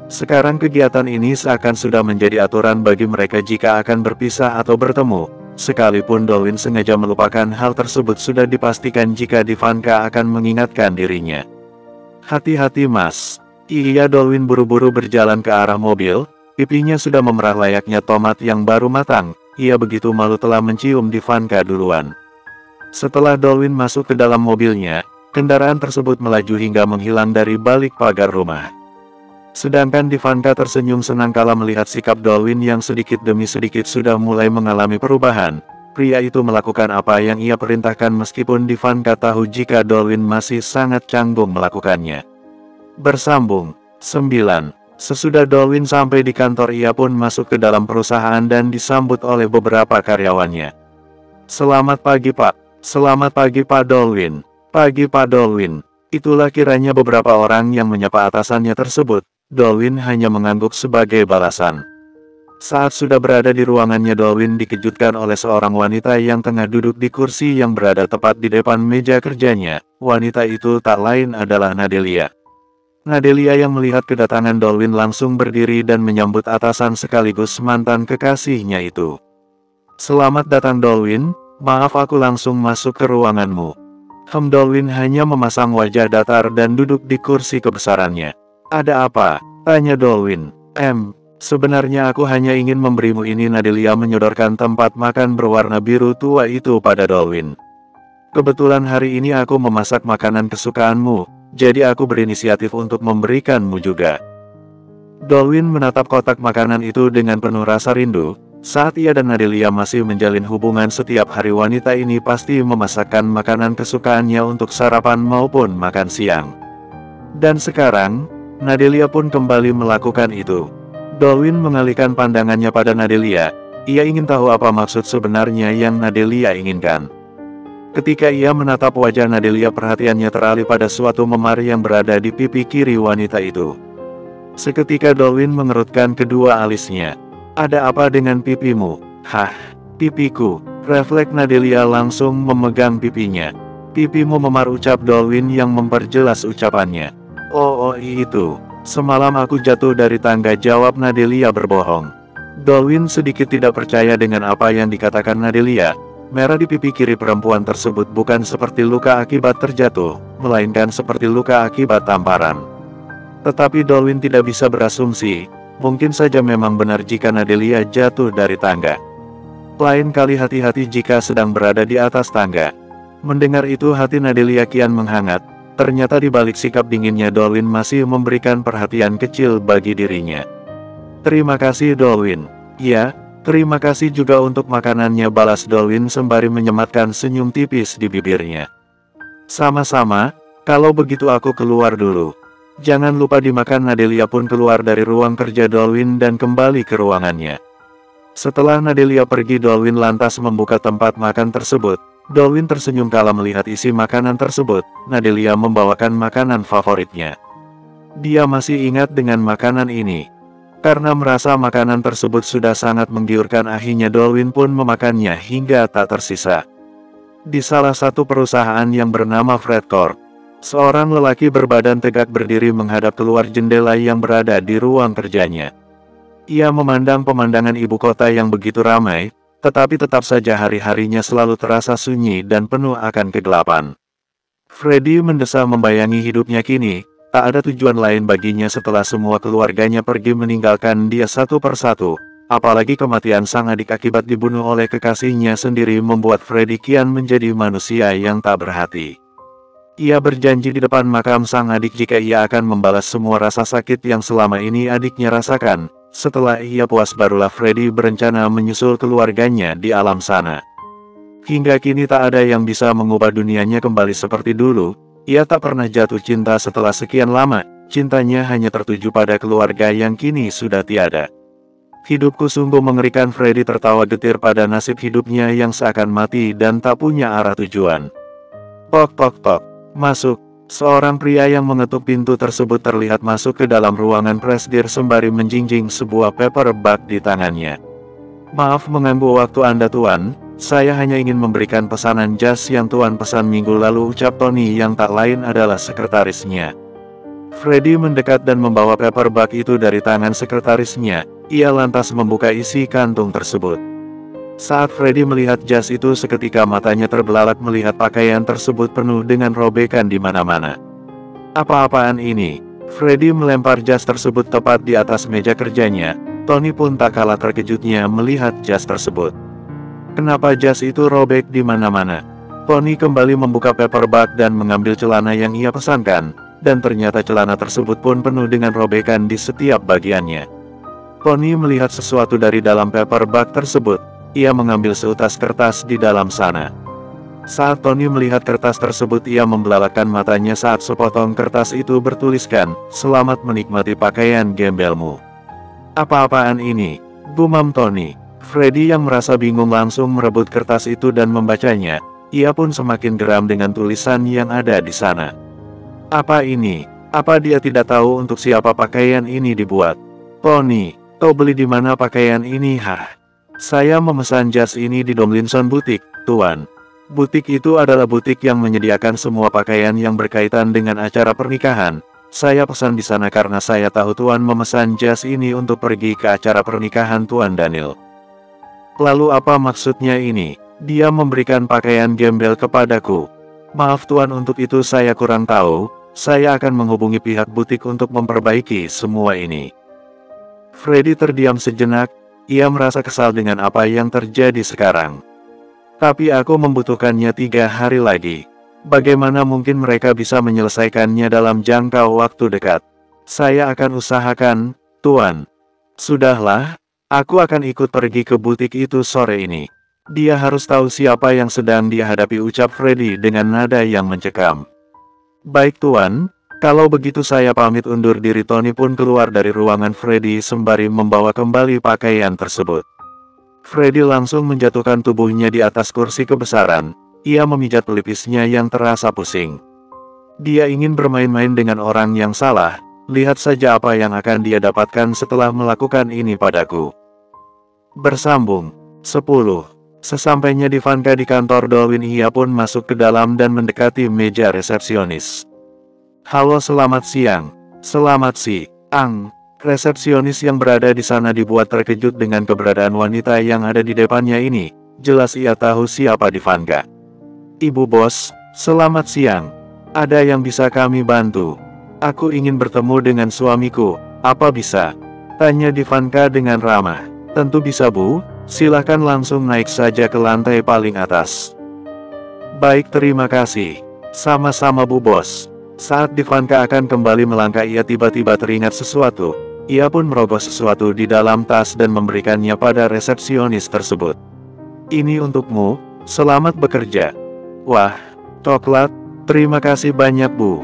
Sekarang kegiatan ini seakan sudah menjadi aturan bagi mereka jika akan berpisah atau bertemu. Sekalipun Dolwin sengaja melupakan hal tersebut, sudah dipastikan jika Divanka akan mengingatkan dirinya. Hati-hati mas. Iya, Dolwin buru-buru berjalan ke arah mobil. Pipinya sudah memerah layaknya tomat yang baru matang. Ia begitu malu telah mencium Divanka duluan. Setelah Dolwin masuk ke dalam mobilnya, kendaraan tersebut melaju hingga menghilang dari balik pagar rumah. Sedangkan Divanka tersenyum senang kala melihat sikap Dolwin yang sedikit demi sedikit sudah mulai mengalami perubahan. Pria itu melakukan apa yang ia perintahkan meskipun Divanka tahu jika Dolwin masih sangat canggung melakukannya. Bersambung 9. Sesudah Dolwin sampai di kantor, ia pun masuk ke dalam perusahaan dan disambut oleh beberapa karyawannya. Selamat pagi Pak. Selamat pagi Pak Dolwin. Pagi Pak Dolwin. Itulah kiranya beberapa orang yang menyapa atasannya tersebut. Dolwin hanya mengangguk sebagai balasan. Saat sudah berada di ruangannya, Dolwin dikejutkan oleh seorang wanita yang tengah duduk di kursi yang berada tepat di depan meja kerjanya. Wanita itu tak lain adalah Nadelia. Nadelia yang melihat kedatangan Dolwin langsung berdiri dan menyambut atasan sekaligus mantan kekasihnya itu. Selamat datang Dolwin, maaf aku langsung masuk ke ruanganmu. Dolwin hanya memasang wajah datar dan duduk di kursi kebesarannya. Ada apa? Tanya Dolwin. Sebenarnya aku hanya ingin memberimu ini. Nadelia menyodorkan tempat makan berwarna biru tua itu pada Dolwin. Kebetulan hari ini aku memasak makanan kesukaanmu, jadi aku berinisiatif untuk memberikanmu juga. Dolwin menatap kotak makanan itu dengan penuh rasa rindu. Saat ia dan Nadelia masih menjalin hubungan setiap hari, wanita ini pasti memasakkan makanan kesukaannya untuk sarapan maupun makan siang. Dan sekarang, Nadelia pun kembali melakukan itu. Dolwin mengalihkan pandangannya pada Nadelia. Ia ingin tahu apa maksud sebenarnya yang Nadelia inginkan. Ketika ia menatap wajah Nadelia, perhatiannya teralih pada suatu memar yang berada di pipi kiri wanita itu. Seketika Dolwin mengerutkan kedua alisnya. Ada apa dengan pipimu? Hah, pipiku. Refleks Nadelia langsung memegang pipinya. Pipimu memar, ucap Dolwin yang memperjelas ucapannya. Oh itu. Semalam aku jatuh dari tangga, jawab Nadelia berbohong. Dolwin sedikit tidak percaya dengan apa yang dikatakan Nadelia. Merah di pipi kiri perempuan tersebut bukan seperti luka akibat terjatuh, melainkan seperti luka akibat tamparan. Tetapi Dolwin tidak bisa berasumsi. Mungkin saja memang benar jika Nadelia jatuh dari tangga. Lain kali hati-hati jika sedang berada di atas tangga. Mendengar itu hati Nadelia kian menghangat. Ternyata di balik sikap dinginnya Dolwin masih memberikan perhatian kecil bagi dirinya. Terima kasih Dolwin. Ya, terima kasih juga untuk makanannya, balas Dolwin sembari menyematkan senyum tipis di bibirnya. Sama-sama, kalau begitu aku keluar dulu. Jangan lupa dimakan. Nadelia pun keluar dari ruang kerja Dolwin dan kembali ke ruangannya. Setelah Nadelia pergi, Dolwin lantas membuka tempat makan tersebut. Dolwin tersenyum kala melihat isi makanan tersebut. Nadelia membawakan makanan favoritnya. Dia masih ingat dengan makanan ini. Karena merasa makanan tersebut sudah sangat menggiurkan, akhirnya Dolwin pun memakannya hingga tak tersisa. Di salah satu perusahaan yang bernama Fred Corp, seorang lelaki berbadan tegak berdiri menghadap keluar jendela yang berada di ruang kerjanya. Ia memandang pemandangan ibu kota yang begitu ramai, tetapi tetap saja hari-harinya selalu terasa sunyi dan penuh akan kegelapan. Freddy mendesah membayangi hidupnya kini, tak ada tujuan lain baginya setelah semua keluarganya pergi meninggalkan dia satu persatu. Apalagi kematian sang adik akibat dibunuh oleh kekasihnya sendiri membuat Freddy kian menjadi manusia yang tak berhati. Ia berjanji di depan makam sang adik jika ia akan membalas semua rasa sakit yang selama ini adiknya rasakan. Setelah ia puas barulah Freddy berencana menyusul keluarganya di alam sana. Hingga kini tak ada yang bisa mengubah dunianya kembali seperti dulu. Ia tak pernah jatuh cinta setelah sekian lama, cintanya hanya tertuju pada keluarga yang kini sudah tiada. Hidupku sungguh mengerikan. Freddy tertawa getir pada nasib hidupnya yang seakan mati dan tak punya arah tujuan. Tok tok tok, masuk. Seorang pria yang mengetuk pintu tersebut terlihat masuk ke dalam ruangan presidir sembari menjinjing sebuah paper bag di tangannya. Maaf mengganggu waktu Anda Tuan, saya hanya ingin memberikan pesanan jas yang Tuan pesan minggu lalu, ucap Tony yang tak lain adalah sekretarisnya. Freddy mendekat dan membawa paper bag itu dari tangan sekretarisnya. Ia lantas membuka isi kantung tersebut. Saat Freddy melihat jas itu seketika matanya terbelalak melihat pakaian tersebut penuh dengan robekan di mana-mana. Apa-apaan ini? Freddy melempar jas tersebut tepat di atas meja kerjanya. Tony pun tak kalah terkejutnya melihat jas tersebut. Kenapa jas itu robek di mana-mana? Tony kembali membuka paper bag dan mengambil celana yang ia pesankan, dan ternyata celana tersebut pun penuh dengan robekan di setiap bagiannya. Tony melihat sesuatu dari dalam paper bag tersebut. Ia mengambil seutas kertas di dalam sana. Saat Tony melihat kertas tersebut, ia membelalakkan matanya saat sepotong kertas itu bertuliskan, "Selamat menikmati pakaian gembelmu." Apa-apaan ini? Gumam Tony. Freddy yang merasa bingung langsung merebut kertas itu dan membacanya. Ia pun semakin geram dengan tulisan yang ada di sana. Apa ini? Apa dia tidak tahu untuk siapa pakaian ini dibuat? Tony, kau beli di mana pakaian ini? Saya memesan jas ini di Domlinson Boutique, Tuan. Butik itu adalah butik yang menyediakan semua pakaian yang berkaitan dengan acara pernikahan. Saya pesan di sana karena saya tahu Tuan memesan jas ini untuk pergi ke acara pernikahan Tuan Daniel. Lalu apa maksudnya ini? Dia memberikan pakaian gembel kepadaku. Maaf Tuan, untuk itu saya kurang tahu. Saya akan menghubungi pihak butik untuk memperbaiki semua ini. Freddy terdiam sejenak. Ia merasa kesal dengan apa yang terjadi sekarang. Tapi aku membutuhkannya 3 hari lagi. Bagaimana mungkin mereka bisa menyelesaikannya dalam jangka waktu dekat? Saya akan usahakan, Tuan. Sudahlah, aku akan ikut pergi ke butik itu sore ini. Dia harus tahu siapa yang sedang dia hadapi, ucap Freddy dengan nada yang mencekam. Baik Tuan. Kalau begitu saya pamit undur diri. Tony pun keluar dari ruangan Freddy sembari membawa kembali pakaian tersebut. Freddy langsung menjatuhkan tubuhnya di atas kursi kebesaran. Ia memijat pelipisnya yang terasa pusing. Dia ingin bermain-main dengan orang yang salah. Lihat saja apa yang akan dia dapatkan setelah melakukan ini padaku. Bersambung 10. Sesampainya Ivanka di kantor Dolwyn, ia pun masuk ke dalam dan mendekati meja resepsionis. Halo, selamat siang. Selamat siang. Resepsionis yang berada di sana dibuat terkejut dengan keberadaan wanita yang ada di depannya ini. Jelas ia tahu siapa Ivanka. Ibu bos, selamat siang. Ada yang bisa kami bantu? Aku ingin bertemu dengan suamiku. Apa bisa? Tanya Ivanka dengan ramah. Tentu bisa Bu, silakan langsung naik saja ke lantai paling atas. Baik, terima kasih. Sama-sama Bu bos. Saat Ivanka akan kembali melangkah, ia tiba-tiba teringat sesuatu. Ia pun merogoh sesuatu di dalam tas dan memberikannya pada resepsionis tersebut. Ini untukmu, selamat bekerja. Wah, coklat, terima kasih banyak Bu.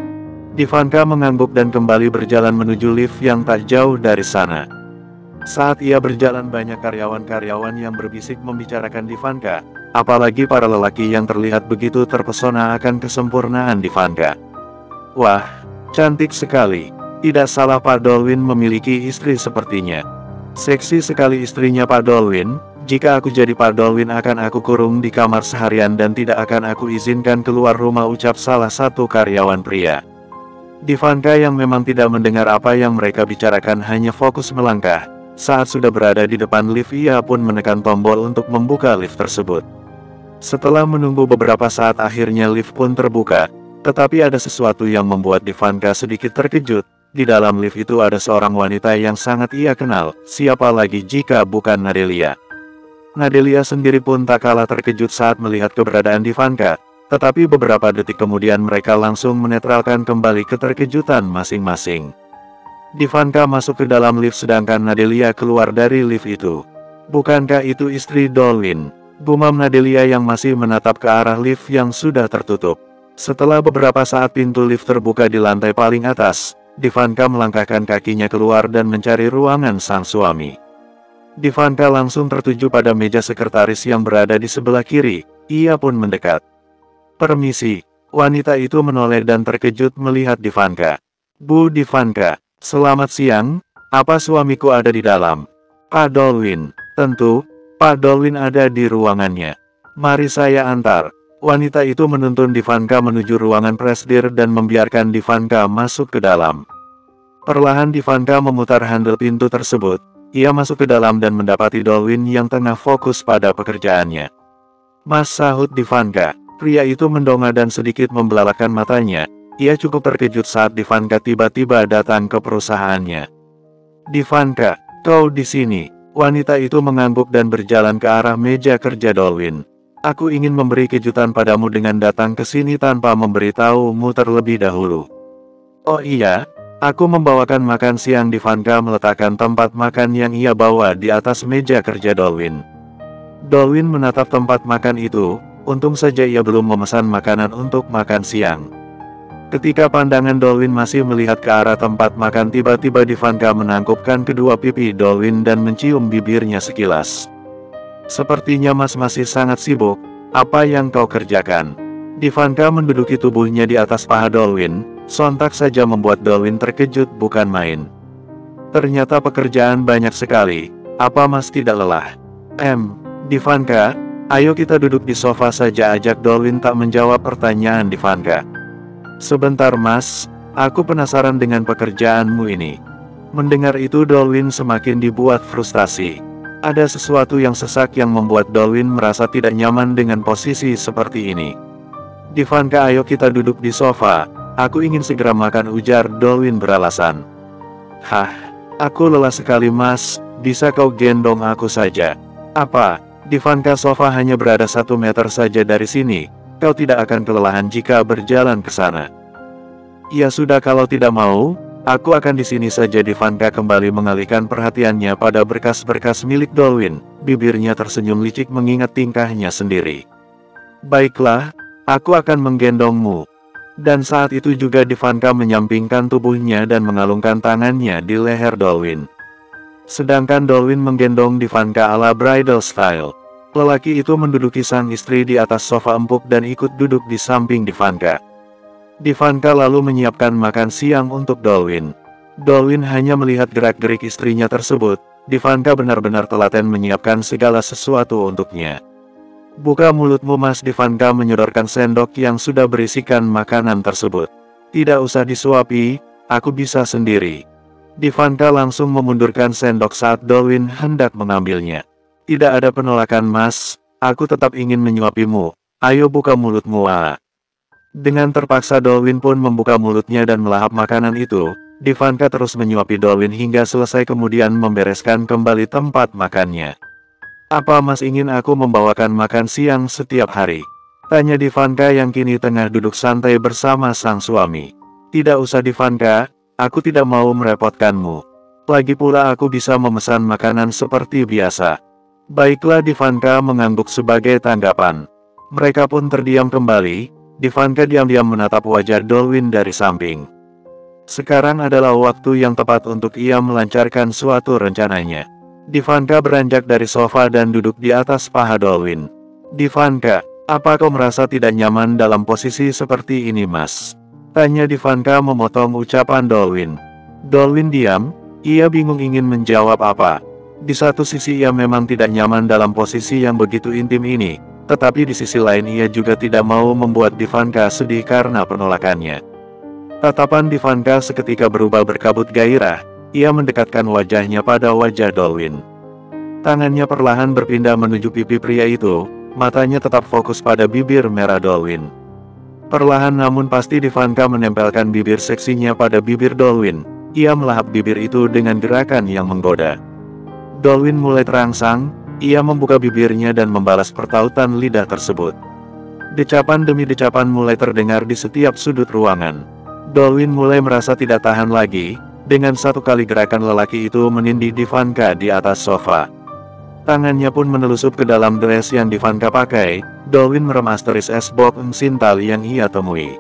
Ivanka mengangguk dan kembali berjalan menuju lift yang tak jauh dari sana. Saat ia berjalan, banyak karyawan-karyawan yang berbisik membicarakan Ivanka. Apalagi para lelaki yang terlihat begitu terpesona akan kesempurnaan Ivanka. Wah, cantik sekali. Tidak salah Pak Dolwyn memiliki istri sepertinya. Seksi sekali istrinya Pak Dolwyn. Jika aku jadi Pak Dolwin akan aku kurung di kamar seharian dan tidak akan aku izinkan keluar rumah, ucap salah satu karyawan pria. Ivanka yang memang tidak mendengar apa yang mereka bicarakan hanya fokus melangkah. Saat sudah berada di depan lift, ia pun menekan tombol untuk membuka lift tersebut. Setelah menunggu beberapa saat, akhirnya lift pun terbuka. Tetapi ada sesuatu yang membuat Ivanka sedikit terkejut. Di dalam lift itu ada seorang wanita yang sangat ia kenal, siapa lagi jika bukan Nadelia. Nadelia sendiri pun tak kalah terkejut saat melihat keberadaan Ivanka, tetapi beberapa detik kemudian mereka langsung menetralkan kembali keterkejutan masing-masing. Ivanka masuk ke dalam lift sedangkan Nadelia keluar dari lift itu. "Bukankah itu istri Dolwin?" gumam Nadelia yang masih menatap ke arah lift yang sudah tertutup. Setelah beberapa saat pintu lift terbuka di lantai paling atas, Ivanka melangkahkan kakinya keluar dan mencari ruangan sang suami. Ivanka langsung tertuju pada meja sekretaris yang berada di sebelah kiri. Ia pun mendekat. "Permisi." Wanita itu menoleh dan terkejut melihat Ivanka. "Bu Ivanka, selamat siang. Apa suamiku ada di dalam?" "Pak Dolwin." "Tentu, Pak Dolwin ada di ruangannya. Mari saya antar." Wanita itu menuntun Ivanka menuju ruangan presidir dan membiarkan Ivanka masuk ke dalam. Perlahan Ivanka memutar handle pintu tersebut. Ia masuk ke dalam dan mendapati Dolwin yang tengah fokus pada pekerjaannya. "Mas," sahut Ivanka. Pria itu mendongak dan sedikit membelalakan matanya. Ia cukup terkejut saat Ivanka tiba-tiba datang ke perusahaannya. "Ivanka, kau di sini?" Wanita itu mengangguk dan berjalan ke arah meja kerja Dolwin. "Aku ingin memberi kejutan padamu dengan datang ke sini tanpa memberitahumu terlebih dahulu." "Oh iya? Aku membawakan makan siang." Ivanka meletakkan tempat makan yang ia bawa di atas meja kerja Dolwin. Dolwin menatap tempat makan itu. Untung saja ia belum memesan makanan untuk makan siang. Ketika pandangan Dolwin masih melihat ke arah tempat makan, tiba-tiba Ivanka menangkupkan kedua pipi Dolwin dan mencium bibirnya sekilas. "Sepertinya Mas masih sangat sibuk. Apa yang kau kerjakan?" Ivanka menduduki tubuhnya di atas paha Dolwin. Sontak saja membuat Dolwin terkejut bukan main. "Ternyata pekerjaan banyak sekali. Apa Mas tidak lelah?" Ivanka, ayo kita duduk di sofa saja," ajak Dolwin tak menjawab pertanyaan Ivanka. "Sebentar Mas, aku penasaran dengan pekerjaanmu ini." Mendengar itu Dolwin semakin dibuat frustasi. Ada sesuatu yang sesak yang membuat Dolwin merasa tidak nyaman dengan posisi seperti ini. "Ivanka, ayo kita duduk di sofa. Aku ingin segera makan," ujar Dolwin beralasan. "Hah, aku lelah sekali Mas, bisa kau gendong aku saja?" "Apa? Ivanka, sofa hanya berada 1 meter saja dari sini. Kau tidak akan kelelahan jika berjalan ke sana." "Ya sudah, kalau tidak mau, aku akan di sini saja." Ivanka kembali mengalihkan perhatiannya pada berkas-berkas milik Dolwin. Bibirnya tersenyum licik mengingat tingkahnya sendiri. "Baiklah, aku akan menggendongmu." Dan saat itu juga Ivanka menyampingkan tubuhnya dan mengalungkan tangannya di leher Dolwin. Sedangkan Dolwin menggendong Ivanka ala bridal style. Lelaki itu menduduki sang istri di atas sofa empuk dan ikut duduk di samping Ivanka. Ivanka lalu menyiapkan makan siang untuk Dolwin. Dolwin hanya melihat gerak-gerik istrinya tersebut. Ivanka benar-benar telaten menyiapkan segala sesuatu untuknya. "Buka mulutmu Mas." Ivanka menyodorkan sendok yang sudah berisikan makanan tersebut. "Tidak usah disuapi, aku bisa sendiri." Ivanka langsung memundurkan sendok saat Dolwin hendak mengambilnya. "Tidak ada penolakan Mas, aku tetap ingin menyuapimu. Ayo buka mulutmu." Dengan terpaksa Dolwin pun membuka mulutnya dan melahap makanan itu. Ivanka terus menyuapi Dolwin hingga selesai kemudian membereskan kembali tempat makannya. "Apa Mas ingin aku membawakan makan siang setiap hari?" tanya Ivanka yang kini tengah duduk santai bersama sang suami. "Tidak usah Ivanka, aku tidak mau merepotkanmu. Lagi pula aku bisa memesan makanan seperti biasa." "Baiklah." Ivanka mengangguk sebagai tanggapan. Mereka pun terdiam kembali. Ivanka diam-diam menatap wajah Dolwin dari samping. Sekarang adalah waktu yang tepat untuk ia melancarkan suatu rencananya. Ivanka beranjak dari sofa dan duduk di atas paha Dolwin. "Ivanka, apa kau merasa tidak nyaman dalam posisi seperti ini Mas?" tanya Ivanka memotong ucapan Dolwin. Dolwin diam, ia bingung ingin menjawab apa. Di satu sisi ia memang tidak nyaman dalam posisi yang begitu intim ini, tetapi di sisi lain ia juga tidak mau membuat Ivanka sedih karena penolakannya. Tatapan Ivanka seketika berubah berkabut gairah, ia mendekatkan wajahnya pada wajah Dolwin. Tangannya perlahan berpindah menuju pipi pria itu, matanya tetap fokus pada bibir merah Dolwin. Perlahan namun pasti Ivanka menempelkan bibir seksinya pada bibir Dolwin. Ia melahap bibir itu dengan gerakan yang menggoda. Dolwin mulai terangsang, ia membuka bibirnya dan membalas pertautan lidah tersebut. Decapan demi decapan mulai terdengar di setiap sudut ruangan. Dolwin mulai merasa tidak tahan lagi, dengan satu kali gerakan lelaki itu menindih Ivanka di atas sofa. Tangannya pun menelusup ke dalam dress yang Ivanka pakai. Dolwin merem asteris es box sintal yang ia temui.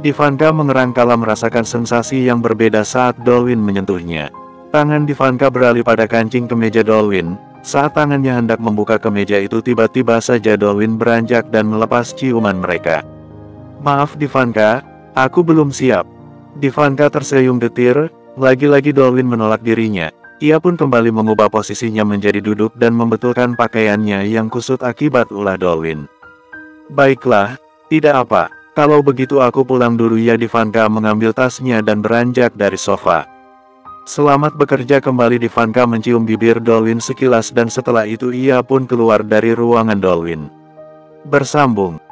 Ivanka mengerang kala merasakan sensasi yang berbeda saat Dolwin menyentuhnya. Tangan Ivanka beralih pada kancing kemeja Dolwin. Saat tangannya hendak membuka kemeja itu tiba-tiba saja Dolwin beranjak dan melepas ciuman mereka. "Maaf Ivanka, aku belum siap." Ivanka tersenyum getir, lagi-lagi Dolwin menolak dirinya. Ia pun kembali mengubah posisinya menjadi duduk dan membetulkan pakaiannya yang kusut akibat ulah Dolwin. "Baiklah, tidak apa. Kalau begitu aku pulang dulu ya." Ivanka mengambil tasnya dan beranjak dari sofa. "Selamat bekerja kembali." Ivanka mencium bibir Dolwin sekilas dan setelah itu ia pun keluar dari ruangan Dolwin. Bersambung.